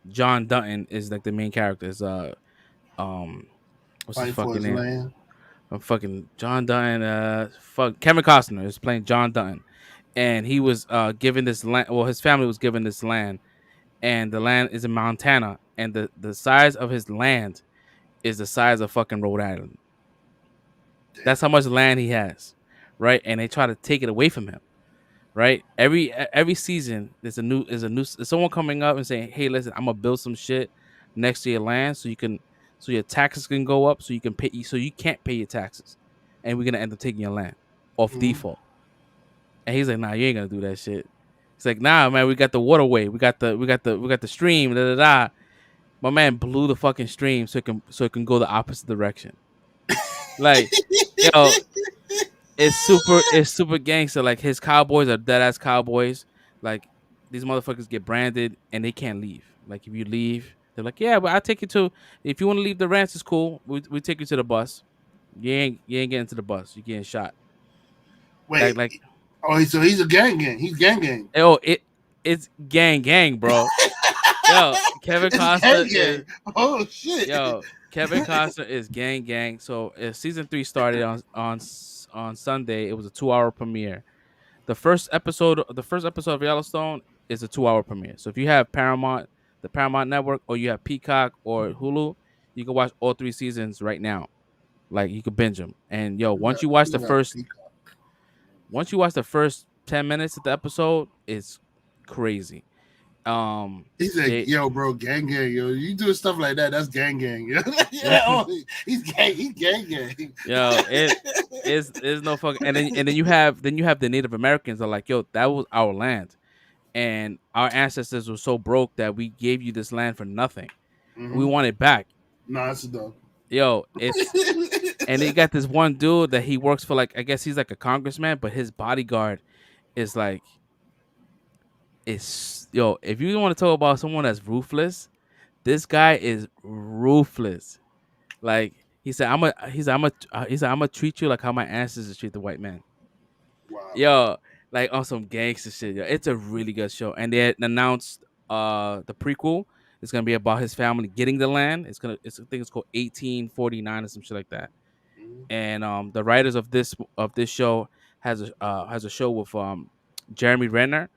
John Dutton is like the main character. Is um, what's his Fighting for fucking his name? land. Fucking John Dutton. Kevin Costner is playing John Dutton, and he was given this land. Well, his family was given this land, and the land is in Montana, and the size of his land is the size of fucking Rhode Island. Damn. That's how much land he has, right? And they try to take it away from him, right? Every season, there's someone coming up and saying, "Hey, listen, I'm gonna build some shit next to your land, so your taxes can go up, so you can't pay your taxes, and we're gonna end up taking your land off Mm-hmm. default." And he's like, "Nah, you ain't gonna do that shit." He's like, "Nah, man, we got the waterway, we got the stream, da da da." My man blew the fucking stream so it can go the opposite direction. Like, yo, it's super gangster. Like his cowboys are dead ass cowboys. Like these motherfuckers get branded and they can't leave. Like if you leave, they're like, yeah, but I take you to. If you want to leave the ranch, it's cool. We take you to the bus. You ain't getting to the bus. You're getting shot. Wait. Like So he's a gang. He's gang. oh it's gang bro. Yo, Kevin It's Costner gang. is Oh shit. yo Kevin Costner is gang. So season 3 started on Sunday. It was a 2 hour premiere. The first episode of Yellowstone is a 2 hour premiere. So if you have the Paramount Network, or you have Peacock or Hulu, you can watch all 3 seasons right now. Like you can binge them. And yo, once you I watch think the I got first Peacock. once you watch the first 10 minutes of the episode, it's crazy. He's like, They yo, bro, gang, yo. You do stuff like that, that's gang. Yeah, yeah, he's gang. yo, it is no fucking. And then you have the Native Americans that are like, yo, that was our land, and our ancestors were so broke that we gave you this land for nothing. We Mm-hmm. want it back. Nah, that's a dog. Yo, it's and they got this one dude that he works for, like I guess he's like a congressman, but his bodyguard is like is yo. If you want to talk about someone that's ruthless, this guy is ruthless. Like he said I'm gonna treat you like how my ancestors treat the white man. Wow. Yo, like on some gangster shit. Yo, it's a really good show, and they had announced the prequel. It's gonna be about his family getting the land. I think it's called 1849 or some shit like that. Mm-hmm. And the writers of this show has a show with Jeremy Renner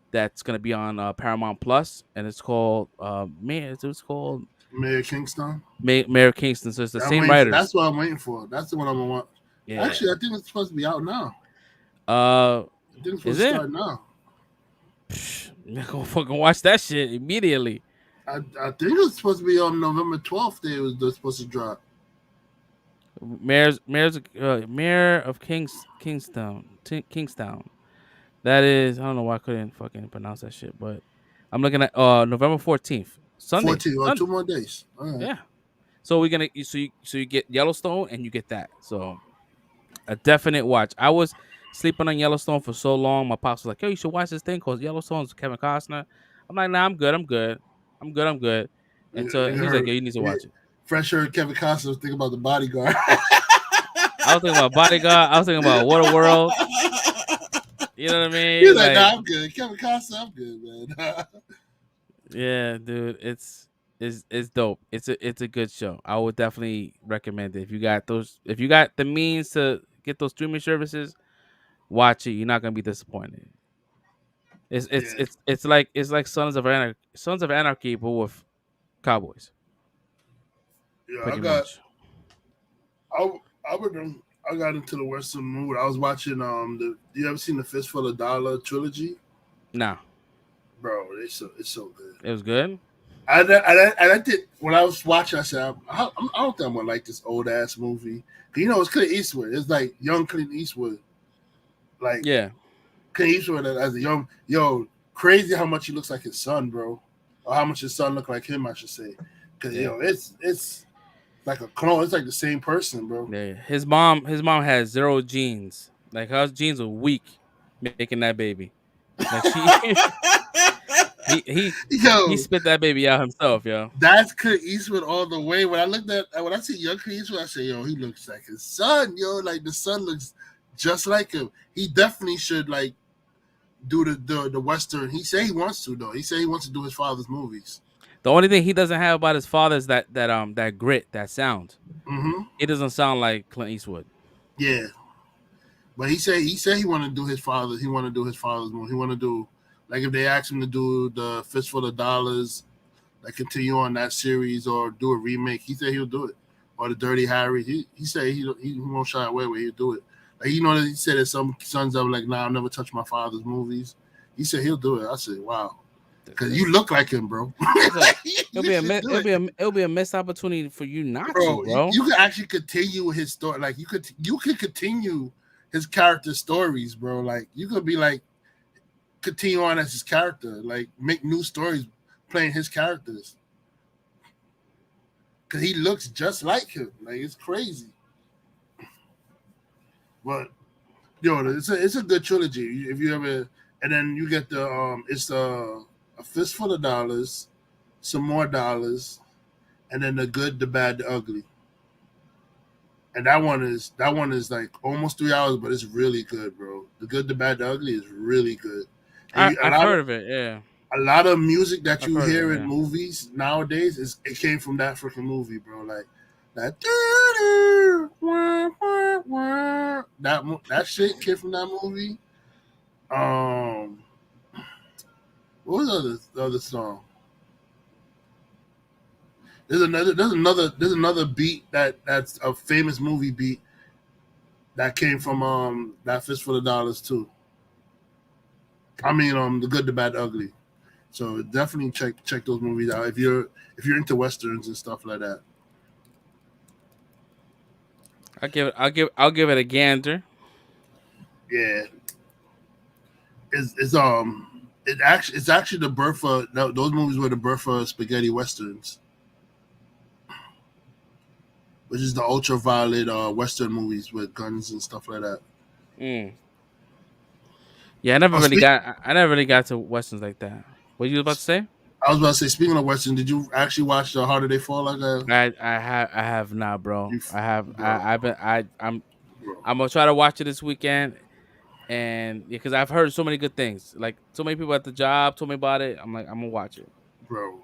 that's gonna be on Paramount Plus, and it's called it's called Mayor Kingston. Mayor Kingston. So it's the I'm same waiting for. writers. That's what I'm waiting for. That's the one I'm gonna want. Yeah. Actually, I think it's supposed to be out now. Uh, I think it's is supposed to it? start now. I'm gonna fucking watch that shit immediately. I think it's supposed to be on November 12th. They're supposed to drop. Mayor of Kingstown. That is, I don't know why I couldn't fucking pronounce that shit, but I'm looking at November 14th, Sunday. 14 or Sunday. 2 more days. All right. Yeah. So we're gonna so you get Yellowstone and you get that. So a definite watch. I was sleeping on Yellowstone for so long. My pops was like, "Yo, you should watch this thing called Yellowstone's Kevin Costner." I'm like, "Nah, I'm good. I'm good." And so Nigga he's like, heard, "Yo, you need to watch it." fresh heard Kevin Costner was thinking about The Bodyguard. I was thinking about Bodyguard. I was thinking about Waterworld. You know what I He's mean? like, Like, nah, I'm good. Kevin Costner, I'm good, man. yeah, dude, it's dope. It's a good show. I would definitely recommend it. If you got the means to get those streaming services, watch it. You're not gonna be disappointed. yeah, It's like Sons of Anarchy, but with cowboys, yeah. pretty much. I, I would, I got into the Western mood. I was watching you ever seen the Fistful of Dollar trilogy? Nah, Bro, it's so good. it was good. I did when I was watching. I said, I don't think I'm gonna like this old ass movie. 'Cause, you know, it's Clint Eastwood. It's like young Clint Eastwood. Like Yeah, Clint Eastwood as a young crazy how much he looks like his son, bro, or how much his son looked like him. I should say, because yeah, it's like a clone. It's like the same person, bro. yeah. His mom has zero genes. Like her genes were weak making that baby. Like she he he he Yo, spit that baby out himself, yo. that's Clint Eastwood all the way. When I see young Clint Eastwood, I say, yo, he looks like his son, yo. Like the son looks just like him. He definitely should like do the Western. He say he wants to though. He say he wants to do his father's movies. The only thing he doesn't have about his father is that grit, that sound. Mm-hmm. He doesn't sound like Clint Eastwood. Yeah, but he said he want to do his father. He want to do his father's movie. He want to do like if they ask him to do the Fistful of Dollars, like continue on that series or do a remake. He said he'll do it. Or the Dirty Harry. He said he won't shy away where he'll do it. Like that he said that some sons of like, nah, I'll never touch my father's movies. He said he'll do it. I said, wow, because you look like him, bro. So You should do it. it'll be a missed opportunity for you not to, Bro, bro. you can actually continue his story. Like you could continue his character stories, bro. Like you could be like continue on as his character, like make new stories playing his characters. Cause he looks just like him. Like it's crazy. But yo, it's a good trilogy. If you ever and then you get the it's a fistful of dollars, some more dollars, and then the good, the bad, the ugly. And that one is like almost 3 hours, but it's really good, bro. The good, the bad, the ugly is really good. And I've heard of it, yeah. a lot of music that I've you heard of hear it, in yeah. movies nowadays it came from that freaking movie, bro. Like that that shit came from that movie. What was the other song? There's another beat that's a famous movie beat that came from that Fistful of Dollars too. I mean the good, the bad, the ugly. So definitely check those movies out if you're into westerns and stuff like that. I'll give it a gander. Yeah, it's actually the birth of those movies were the birth of spaghetti westerns, which is the ultraviolet western movies with guns and stuff like that. Mm. Yeah, Oh, speak. I never really got to westerns like that. What you about to say? I was about to say, speaking of western, did you actually watch the Harder They Fall? Like I have not, bro. you, I have bro, I've been bro, I'm gonna try to watch it this weekend, and because I've heard so many good things. Like so many people at the job told me about it. I'm like I'm gonna watch it. bro.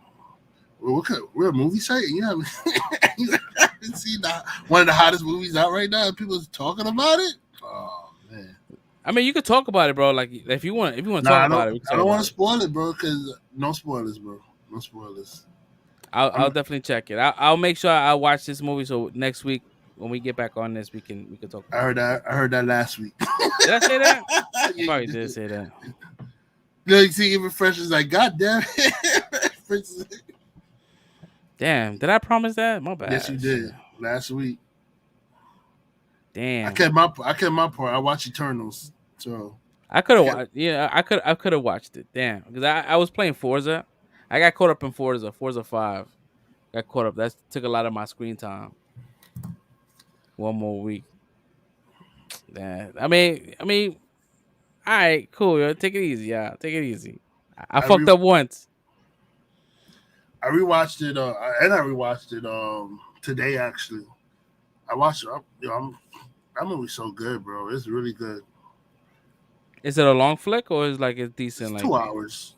We're a movie site, and you haven't, you haven't seen one of the hottest movies out right now. And people's talking about it. Oh man. I mean, you could talk about it, bro. Like if you want to Nah, talk I don't. about it, we can I talk don't want about to it. spoil it, bro. Because no spoilers, bro. No spoilers. I'll I'm. definitely check it. I'll make sure I watch this movie so next week when we get back on this, we can talk I about heard it. that. I heard that last week. Did I say that? I Yeah, you probably did did. say that. You see, even Fresh is like, God damn it. Fresh is like, Damn, did I promise that? My yes, you bad. Shit. did last week. I Damn. kept my. I kept my part. I watched Eternals, so I could I have kept. watched. Yeah, I could have watched it. Damn, because I was playing Forza. I got caught up in Forza 5. Got caught up. That took a lot of my screen time. One more week. Damn. I mean, all right, cool. Yo. Take it easy. Yeah, take it easy. I I fucked re. up once. I rewatched it. And I rewatched it. Today actually. I watched it. That movie's so good, bro. It's really good. Is it a long flick or is like it's It's decent? Like 2 hours.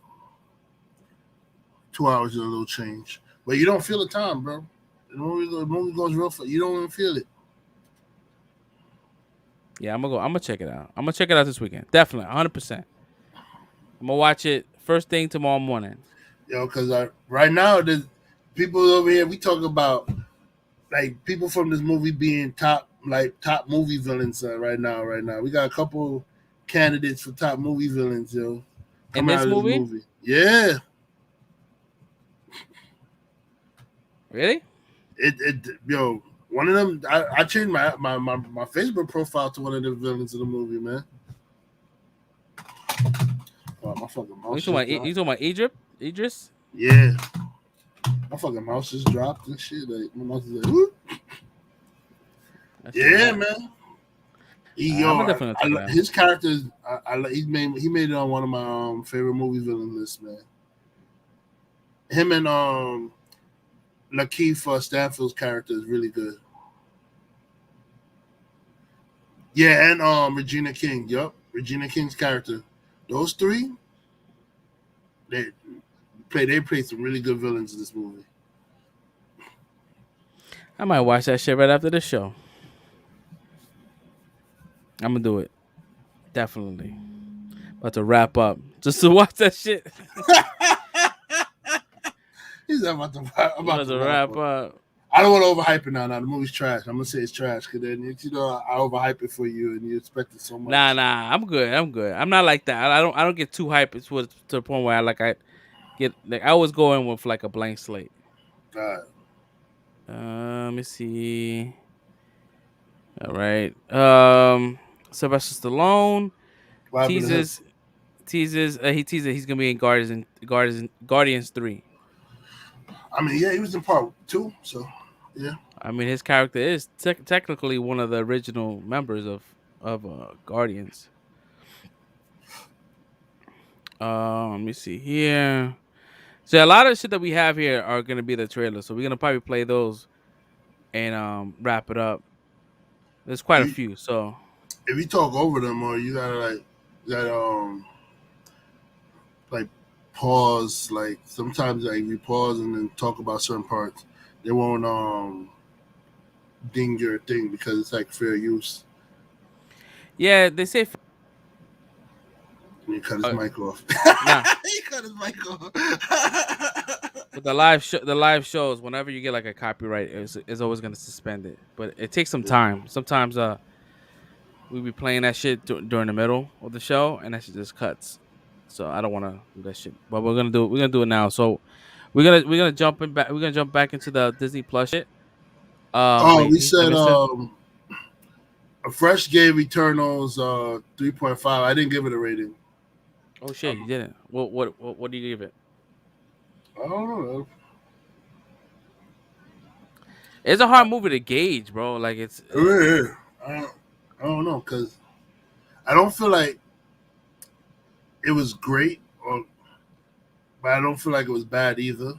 2 hours and a little change, but you don't feel the time, bro. The movie goes real fast. You don't even feel it. yeah, I'm gonna check it out. I'm gonna check it out this weekend. Definitely, 100%. I'm gonna watch it first thing tomorrow morning. Because right now there's people over here. We talk about like people from this movie being top movie villains right now. Right now, we got a couple candidates for top movie villains, In coming this out of this movie, movie. Yeah, really? yo. One of them, I changed my Facebook profile to one of the villains of the movie, man. Oh, my fucking You mouse talking just about dropped. you talking about Egypt? Idris? Yeah, my fucking mouse just dropped and shit. Like my mouse is like, whoop. That's too Yeah, much. man. I'm gonna definitely check it out. His characters. He made it on one of my favorite movie villain lists, man. Him and Lakeith Stanfield's character is really good. Yeah, and Regina King. Yup, Regina King's character. Those three, they they play some really good villains in this movie. I might watch that shit right after the show. I'm gonna do it. Definitely. About to wrap up just to watch that shit. He's about to About to wrap wrap up. up. I don't want to overhype it now. Now the movie's trash. I'm gonna say it's trash because then I overhype it for you and you expect it so Nah, much. nah. I'm good. I'm good. I'm not like that. I don't get too hyped. It's to the point where I get like I always go in with like a blank slate. God, Let me see. All right. Sylvester Stallone what happened to him? teases he teases he's gonna be in Guardians 3. I mean, yeah, he was in part two, so yeah. I mean, his character is technically one of the original members of Guardians. Let me see here. So a lot of shit that we have here are gonna be the trailers. So we're gonna probably play those and wrap it up. There's quite a If few. So you talk over them, or you gotta like pause. Like sometimes like you pause and then talk about certain parts. They won't ding your thing because it's like fair use. yeah, they say And you cut his mic off. nah. He cut his mic off. But the live shows, whenever you get like a copyright, is always gonna suspend it. But it takes some time. Sometimes we be playing that shit during the middle of the show, and that shit just cuts. so I don't want to do that shit. But we're gonna do it now. So we're gonna jump in back. We're gonna jump back into the Disney Plus shit. Oh, Wait, we I said missed it. a fresh gave Eternals 3.5. I didn't give it a rating. Oh shit, you Um, didn't. What do you give it? I don't know. It's a hard movie to gauge, bro. Like it's Yeah, I don't know because I don't feel like it was great, but I don't feel like it was bad either.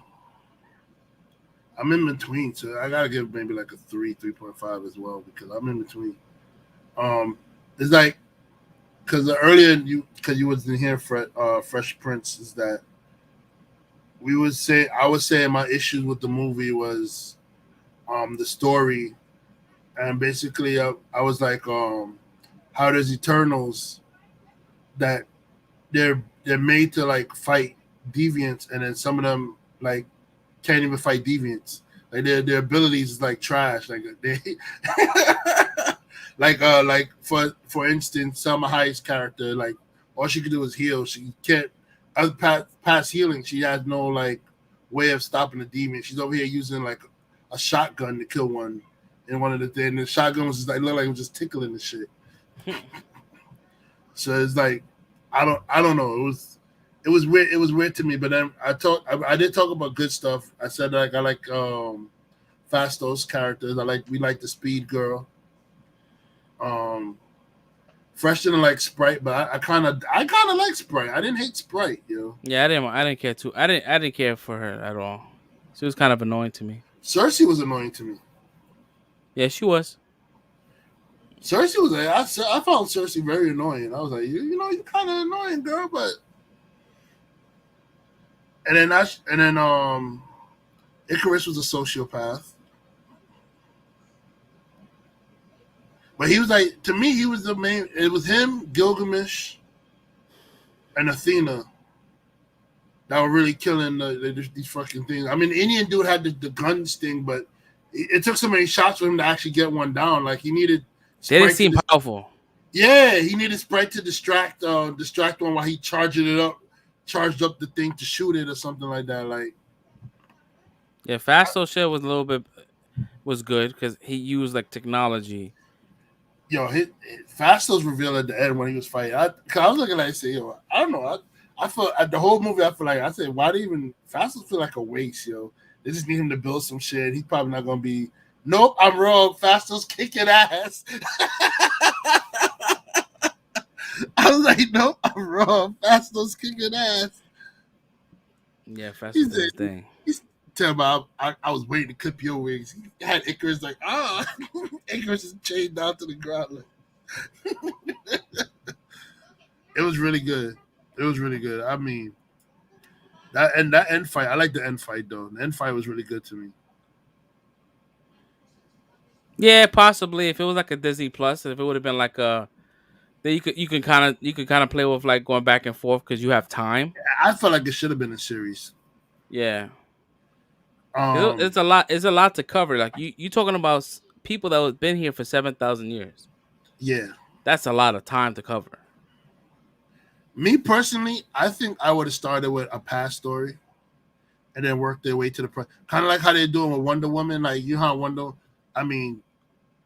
I'm in between, so I gotta give maybe like a 3.5 as well because I'm in between. Um, it's like because earlier because you wasn't here, Fresh Prince, is that I was saying my issues with the movie was the story, and basically I was like how does Eternals that they're made to like fight deviants, and then some of them like can't even fight deviants. Like their abilities is like trash. Like they like for instance, Selma Hayek's character, like all she could do is heal. She can't other past healing. She has no like way of stopping the demon. She's over here using like a shotgun to kill one. And one of the things, the shotgun was just like looked like it was just tickling the shit. So it's like I don't know. It was weird. It was weird to me. But then I did talk about good stuff. I said like I like Fasto's characters. We like the Speed Girl. Um, Fresh didn't like Sprite, but I kind of like Sprite. I didn't hate Sprite, yo. yeah. I didn't care too. I didn't care for her at all. She was kind of annoying to me. Cersei was annoying to me. Yeah, she was. Cersei was I found Cersei very annoying. I was like, you know, you kind of annoying, girl, but and then Icarus was a sociopath. But he was like, to me, he was the main. It was him, Gilgamesh, and Athena that were really killing these fucking things. I mean, the Indian dude had the guns thing, but it took so many shots for him to actually get one down. Like he needed They didn't Sprite seem powerful. yeah, he needed Sprite to distract one while he charged up the thing to shoot it or something like that. Like, Yeah, Fasto shit was a little bit was good because he used like technology. yo, Fastos reveal at the end when he was fighting. I was looking at it and say, yo, I don't know. I feel at the whole movie. I feel like I said, why do even Fastos feel like a waste, yo? They just need him to build some shit. He's probably not gonna be. Nope, I'm wrong. Fastos kicking ass. I was like, nope, I'm wrong. Fastos kicking ass. Yeah, He Fasto did his said, thing. he's tell me I was waiting to clip your wings. He had Icarus like, Icarus is chained down to the ground. Like, it was really good. It was really good. I mean, that end fight. I like the end fight though. The end fight was really good to me. Yeah, possibly if it was like a Disney Plus, if it would have been like a, then you could kind of play with like going back and forth because you have time. I felt like it should have been a series. Yeah, Um, it's a lot. It's a lot to cover. Like you talking about people that have been here for 7,000 years. yeah. That's a lot of time to cover. Me personally, I think I would have started with a past story and then worked their way to the present. Kind of like how they're doing with Wonder Woman. Like you know how I mean,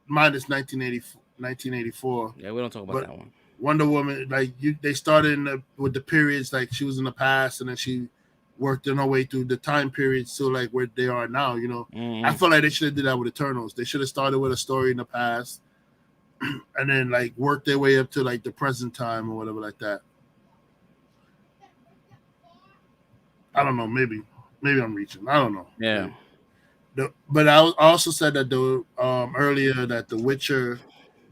minus 1984, Yeah, we don't talk about but that one. Wonder Woman, like they started with the periods, like she was in the past, and then she worked in her way through the time periods to like where they are now. You know, I Mm-hmm. feel like they should have did that with Eternals. They should have started with a story in the past, and then like worked their way up to like the present time or whatever like that. I don't know. Maybe I'm reaching. I don't know. Yeah. Maybe. But I also said that earlier that The Witcher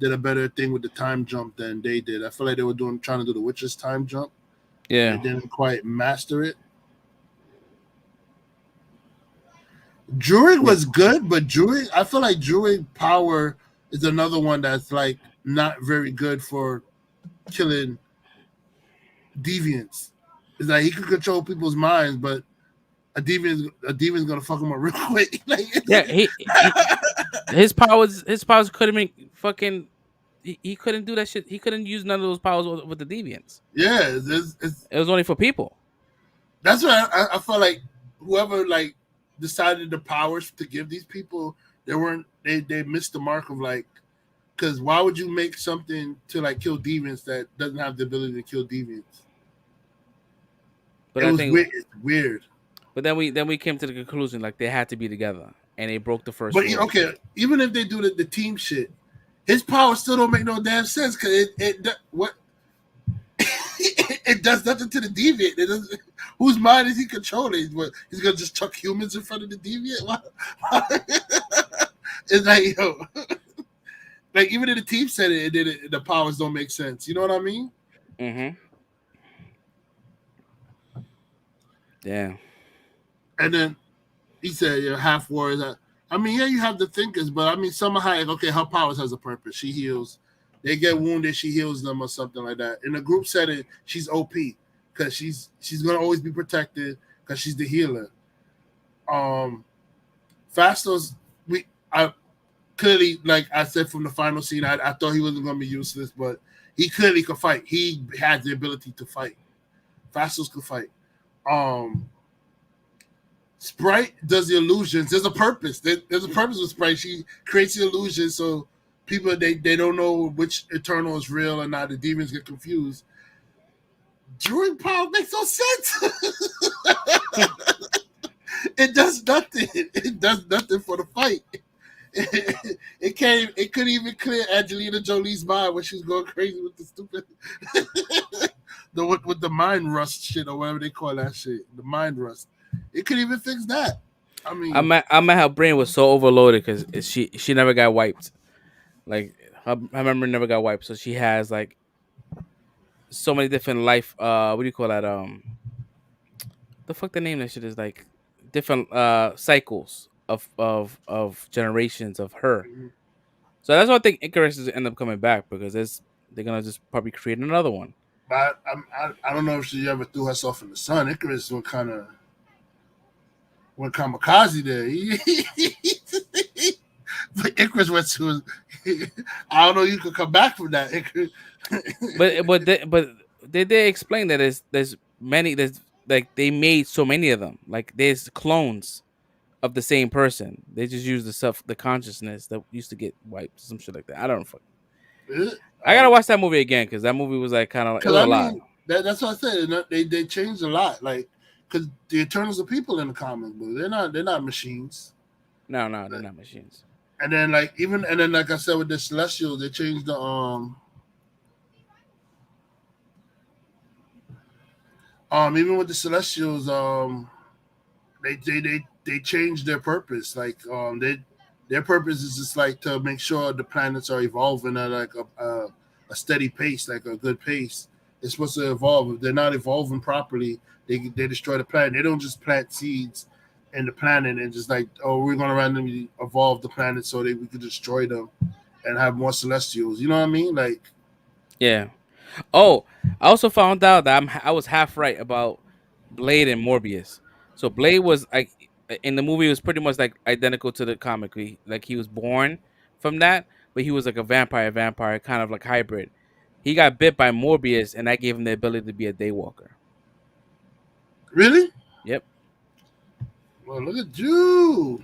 did a better thing with the time jump than they did. I feel like they were trying to do The Witcher's time jump, and they Yeah. didn't quite master it. Druid Yeah. was good, but Druid, I feel like Druid power is another one that's like not very good for killing deviants. It's like he could control people's minds, but a deviant's gonna fuck him up real quick. Like, Yeah. His powers could have been fucking he couldn't do that shit. He couldn't use none of those powers with the deviants. Yeah, It was only for people. that's why I felt like whoever like decided the powers to give these people, they missed the mark of like, because why would you make something to like kill demons that doesn't have the ability to kill deviants? But It I was think, weird. It's weird. but then we came to the conclusion like they had to be together, and they broke the first But rule. okay, even if they do the team shit, his powers still don't make no damn sense because what it does nothing to the deviant. It doesn't, whose mind is he controlling? What, he's gonna just chuck humans in front of the deviant? It's like, yo, like even if the team said the powers don't make sense. You know what I mean? Mm-hmm. Yeah. And then he said, "You're half warriors." I mean, yeah, you have the thinkers, but I mean, somehow, like, okay, her powers has a purpose. She heals. They get wounded, she heals them or something like that. In a group setting, she's OP because she's gonna always be protected because she's the healer. Um, Fastos, I clearly, like I said from the final scene, I thought he wasn't gonna be useless, but he clearly could fight. He had the ability to fight. Fastos could fight. Um, Sprite does the illusions. There's a purpose. There's a purpose with Sprite. She creates the illusions so people they don't know which Eternal is real or not. The demons get confused. Druid power makes no sense. It does nothing. It does nothing for the fight. It can't. It couldn't even clear Angelina Jolie's mind when she was going crazy with the stupid, with the mind rust shit or whatever they call that shit. The mind rust. It couldn't even fix that. I mean, I'm at her brain was so overloaded because she never got wiped. Like her memory never got wiped, so she has like so many different life. What do you call that? The fuck the name of that shit is like different cycles of generations of her. So that's why I think Icarus is end up coming back because they're gonna just probably create another one. I don't know if she ever threw herself in the sun. Icarus went kamikaze there. But Icarus went to. I don't know. You could come back from that. But they did explain that there's many there's like they made so many of them. Like there's clones of the same person. They just use the consciousness that used to get wiped, some shit like that. I don't know. I gotta watch that movie again because that movie was like kind of it Because was I a lot. mean, that's what I said. They changed a lot. Like, because the Eternals are people in the comic book. They're not machines. No, they're not machines. And then like I said with the Celestials, they changed the even with the Celestials they changed their purpose. Like their purpose is just like to make sure the planets are evolving at like a steady pace, like a good pace. It's supposed to evolve. If they're not evolving properly, they destroy the planet. They don't just plant seeds in the planet and just like, oh, we're gonna randomly evolve the planet so that we could destroy them and have more Celestials. You know what I mean? Like, Yeah. Oh, I also found out that I was half right about Blade and Morbius. So Blade was like in the movie, it was pretty much like identical to the comic. Like he was born from that, but he was like a vampire, kind of like hybrid. He got bit by Morbius, and that gave him the ability to be a daywalker. really? Yep. Well, look at you.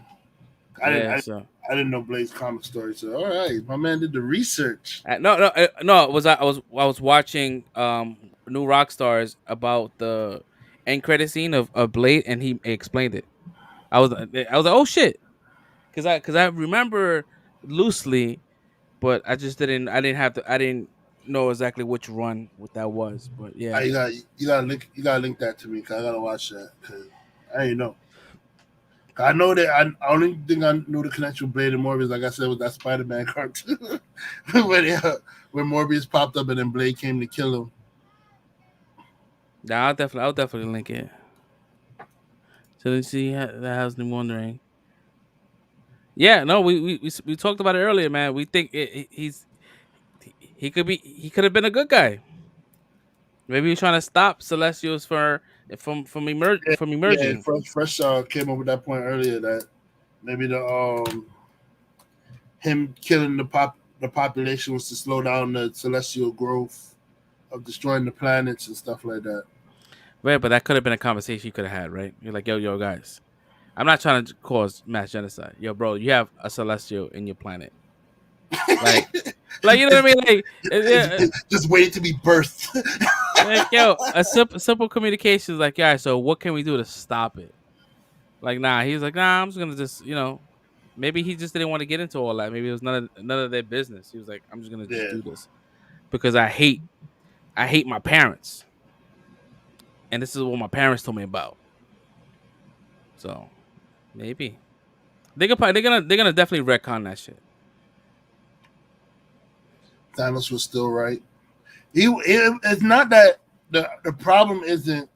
I didn't. Yeah. I, So I didn't know Blade's comic story. So all right, my man did the research. no. I was watching New Rock Stars about the end credit scene of Blade, and he explained it. I was like, oh shit, because I remember loosely, but I didn't know exactly which run what that was. But yeah, You gotta link that to me because I gotta watch that because I didn't know. I know that I only thing I knew the connection with Blade and Morbius, like I said, was that Spider-Man cartoon when Morbius popped up and then Blade came to kill him. nah, I'll definitely link it. So let's see that has me wondering. Yeah, no, we talked about it earlier, man. We think he could have been a good guy. Maybe he's trying to stop Celestials Yeah, from yeah. emerging. Fresh came up with that point earlier that maybe the him killing the the population was to slow down the celestial growth of destroying the planets and stuff like that. Right, but that could have been a conversation you could have had, right? You're like, yo, guys, I'm not trying to cause mass genocide. Yo, bro, you have a celestial in your planet. Like, you know what I mean? Like, Just waiting to be birthed. like, yo, a simple communication is like, yeah, so what can we do to stop it? Like, nah, he's like, nah, I'm just gonna just, maybe he just didn't want to get into all that. Maybe it was none of their business. He was like, I'm just gonna just Yeah. do this because I hate my parents, and this is what my parents told me about. So maybe they're gonna definitely retcon that shit. Thanos was still right. It's not that the problem isn't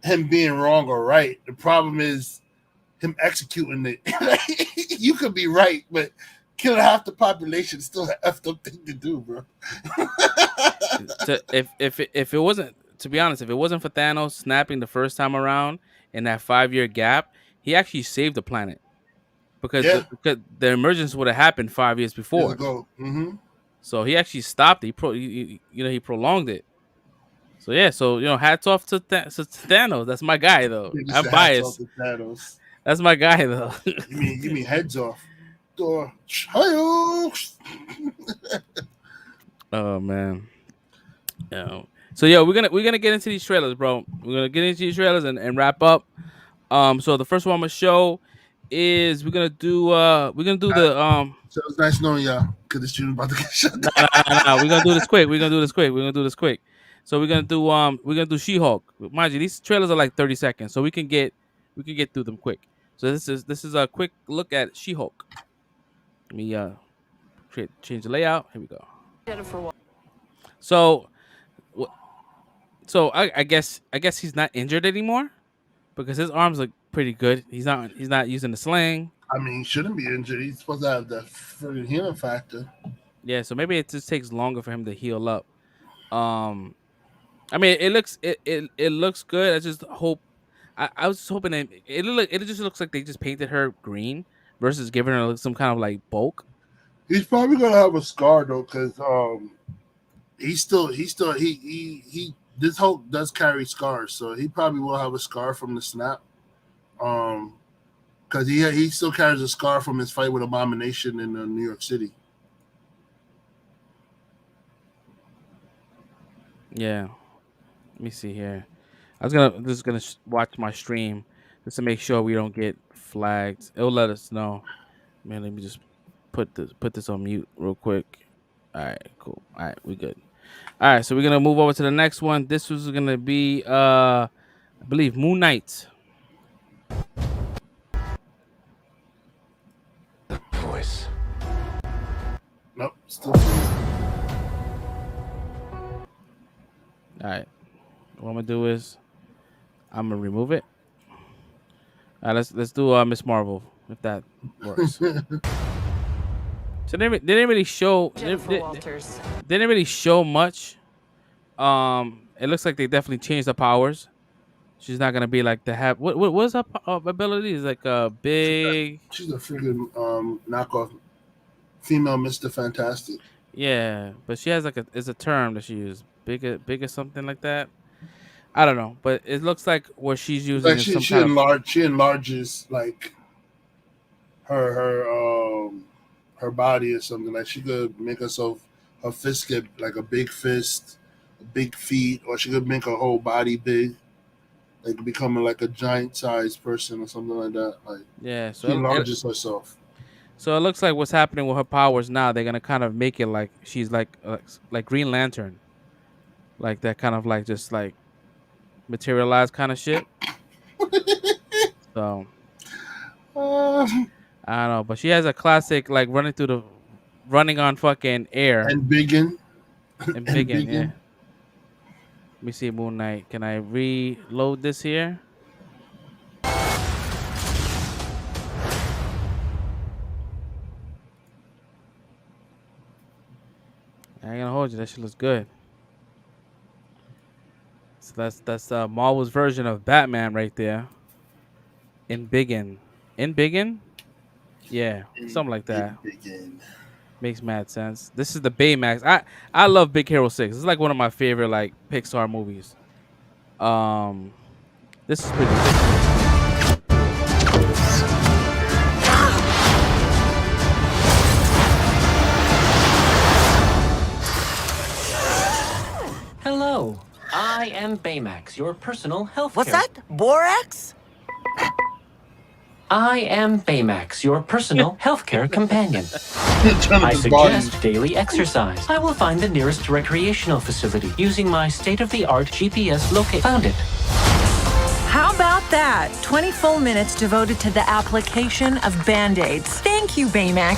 him being wrong or right. The problem is him executing it. You could be right, but killing half the population is still an effed up thing to do, bro. If it wasn't, to be honest, if it wasn't for Thanos snapping the first time around in that 5-year gap, he actually saved the planet because Yeah. the emergence would have happened 5 years Years before. ago. Mm-hmm. So he actually stopped it. He prolonged it. So yeah, so hats off to Thanos. That's my guy though. You just I'm said hats off biased. to Thanos. That's my guy though. You mean heads off? Hi-yo. Oh man. So yeah, we're gonna get into these trailers, bro. We're gonna get into these trailers and wrap up. So the first one I'm gonna show is we're gonna do the So it's nice knowing y'all because the student about to get shut down. no. We're gonna do this quick. So we're gonna do She-Hulk. Mind you, these trailers are like 30 seconds, so we can get through them quick. So this is a quick look at She-Hulk. Let me change the layout. Here we go. So I guess he's not injured anymore because his arms look pretty good. He's not using the sling. I mean, he shouldn't be injured. He's supposed to have the friggin' healing factor. Yeah, so maybe it just takes longer for him to heal up. Um, I mean, it looks good. I just hope. I was just hoping it just looks like they just painted her green versus giving her some kind of like bulk. He's probably gonna have a scar though, because this Hulk does carry scars, so he probably will have a scar from the snap. Because he still carries a scar from his fight with Abomination in New York City. Yeah, let me see here. I was gonna watch my stream just to make sure we don't get flagged. It'll let us know. Man, let me just put this on mute real quick. All right, cool. All right, we good. All right, so we're gonna move over to the next one. This was gonna be I believe Moon Knight. The voice. Nope, still. All right, what I'm gonna do is I'm gonna remove it. All right, let's do Miss Marvel if that works. So they didn't really show. They didn't really show much. It looks like they definitely changed the powers. She's not gonna be like the What was her ability? Is like a big. She's a freaking knockoff female Mr. Fantastic. Yeah, but she has like it's a term that she uses. Bigger something like that. I don't know, but it looks like what she's using Like is she enlarges like her body or something. Like she could make herself her fist get like a big fist, big feet, or she could make her whole body big, like becoming like a giant sized person or something like that. Like yeah, she enlarges herself. So it looks like what's happening with her powers now. They're gonna kind of make it like she's like Green Lantern, like that kind of like just like materialized kind of shit. So I don't know, but she has a classic like running on fucking air and biggin. Yeah. Let me see Moon Knight. Can I reload this here? I ain't gonna hold you. That shit looks good. So that's Marvel's version of Batman right there. In Biggin. Yeah, something like that. Biggin. Makes mad sense. This is the Baymax. I love Big Hero 6. It's like one of my favorite like Pixar movies. Um, this is pretty sick though. Hello, I am Baymax, your personal health What's care. that? Borax? I am Baymax, your personal healthcare companion. I Jonathan's body. suggest daily exercise. I will find the nearest recreational facility using my state-of-the-art GPS locate. Found it. How about that? 20 full minutes devoted to the application of Band-Aids. Thank you, Baymax.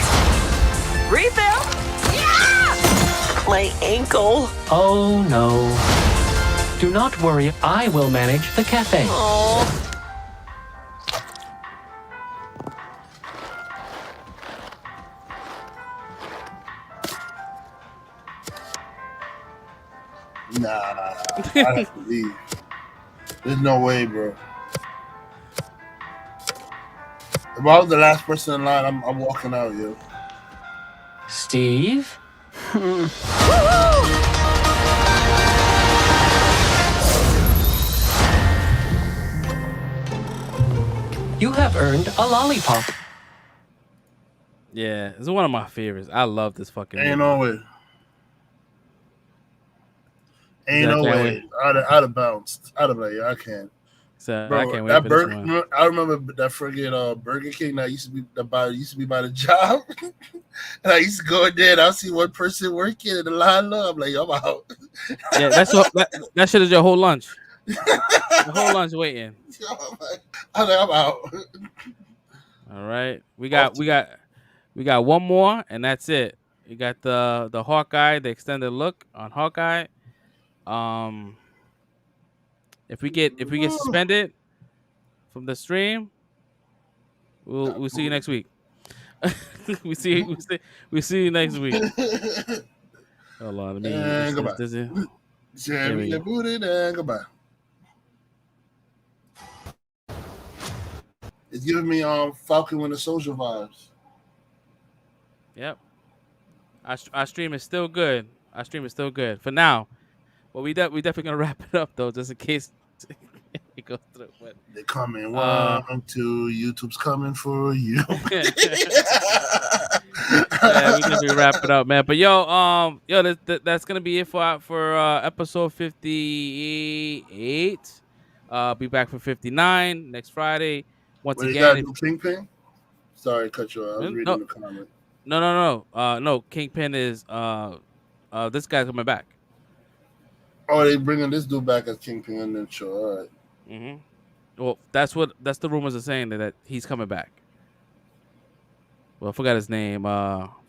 Refill? Yeah! My ankle. Oh no. Do not worry, I will manage the cafe. Oh. Nah, I have to leave. There's no way, bro. If I was the last person in line, I'm walking out, yo. Steve? You have earned a lollipop. Yeah, it's one of my favorites. I love this fucking Ain't movie. no way. Ain't no Exactly, I way. I'd have bounced. I'd have been like, yeah, I can't. So I Bro, can't wait that for this burger. one. I remember that friggin' Burger King that used to be by the job, and I used to go in there and I see one person working in the line. Low, I'm like, I'm out. Yeah, that shit is your whole lunch. The whole lunch waiting. I'm out. All right, we got one more, and that's it. We got the Hawkeye, the extended look on Hawkeye. Um, if we get suspended from the stream, we'll see you next week. we see you next week. Hold on, let me. And goodbye. There we go. Booted and goodbye. It's giving me Falcon Winter Soldier vibes. Yep. Our stream is still good. Our stream is still good for now. But we definitely gonna wrap it up though, just in case it goes through. But They're coming 1, 2. YouTube's coming for you. yeah, we definitely wrap it up, man. But yo, that's gonna be it for episode 58. Be back for 59 next Friday. Once What, you again, gotta do Kingpin? Sorry, to cut you off. I was reading the comment. no. Kingpin is this guy's coming back. Oh, they bringing this dude back as Kingpin and then show. All right. Mm-hmm. Well, that's the rumors are saying that he's coming back. Well, I forgot his name.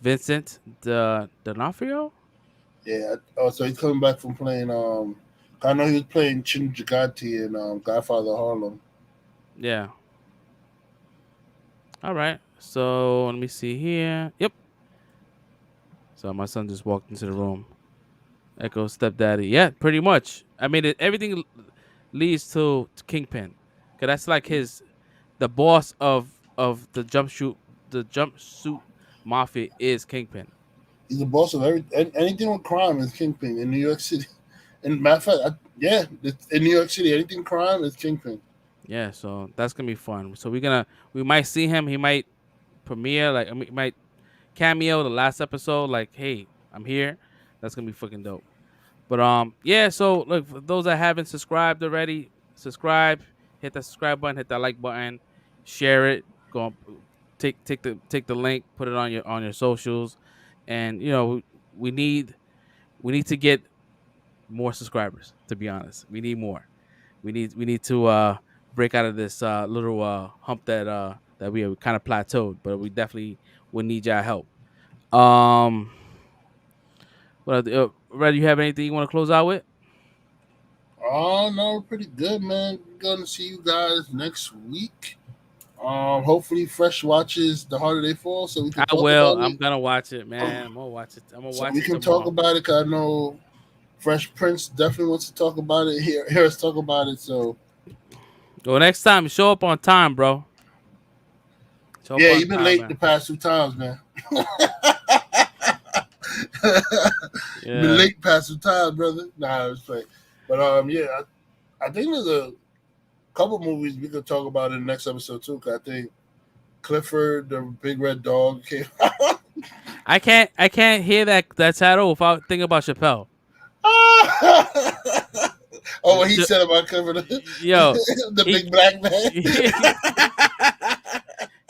Vincent D'Onofrio. Yeah. Oh, so he's coming back from playing. I know he was playing Chin Jagati in Godfather Harlem. Yeah. All right. So let me see here. Yep. So my son just walked into the room. Echo stepdaddy. Yeah, pretty much. I mean, everything leads to Kingpin, cause that's like the boss of the jumpsuit mafia is Kingpin. He's the boss of anything with crime is Kingpin in New York City. And matter of fact, in New York City, anything crime is Kingpin. Yeah, so that's gonna be fun. So we might see him. He might premiere, like he might cameo the last episode. Like, hey, I'm here. That's gonna be fucking dope. But yeah. So look, for those that haven't subscribed already, subscribe. Hit that subscribe button. Hit that like button. Share it. Go take the link. Put it on your socials. And we need to get more subscribers. To be honest, we need more. We need to break out of this little hump that we have kind of plateaued. But we definitely would need y'all help. Red, you have anything you want to close out with? Oh no, pretty good, man. Gonna see you guys next week. Hopefully Fresh watches The Harder They Fall, so we can talk about it. I'm gonna watch it, man. I'm gonna watch it. We can talk about it, because I know Fresh Prince definitely wants to talk about it. Hear us talk about it. So well, next time show up on time, bro. You've been late the past 2 times, man. You been late past some time, brother. Nah, I was playing. But yeah, I think there's a couple movies we could talk about in the next episode too. Cause I think Clifford the Big Red Dog came out. I can't hear that title without thinking about Chappelle. Oh, what he said about Clifford, yo, the big black man.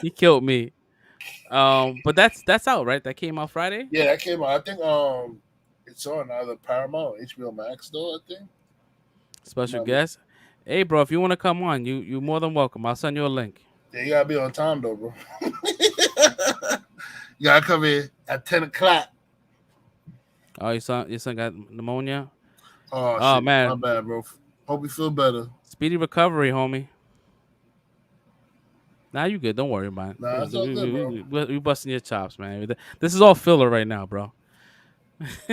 He killed me. But that's out, right? That came out Friday. Yeah, that came out. I think it's on either Paramount or HBO Max though. I think. Special guest. Hey, bro, if you want to come on, you more than welcome. I'll send you a link. Yeah, you gotta be on time though, bro. You gotta come in at 10 o'clock. Oh, your son got pneumonia. Oh shit, man, my bad, bro. Hope you feel better. Speedy recovery, homie. Nah, you good. Don't worry about it. Nah, it's all good, bro. We busting your chops, man. This is all filler right now, bro.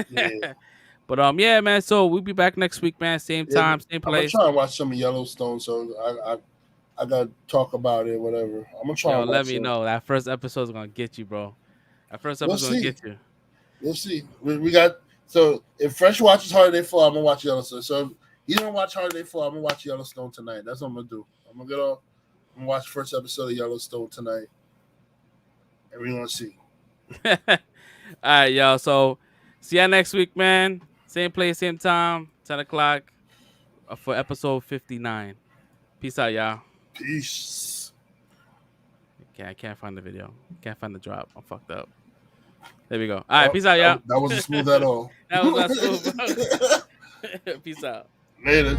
Yeah. But yeah, man. So we'll be back next week, man. Same time, same place. I'm gonna try and watch some of Yellowstone, so I gotta talk about it, whatever. I'm gonna try. Yo, and let watch me know. That first episode is gonna get you, bro. That first episode gonna get you. We'll see. We got so if Fresh watches Holiday 4, I'm gonna watch Yellowstone. So if you don't watch Holiday 4, I'm gonna watch Yellowstone tonight. That's what I'm gonna do. I'm gonna get off. I'm gonna watch the first episode of Yellowstone tonight, and we're gonna see. All right, y'all. So see ya next week, man. Same place, same time, 10 o'clock for episode 59. Peace out, y'all. Peace. Okay, I can't find the video. Can't find the drop. I'm fucked up. There we go. All right, peace out, y'all. That wasn't smooth at all. That was not smooth, bro. Peace out. Later.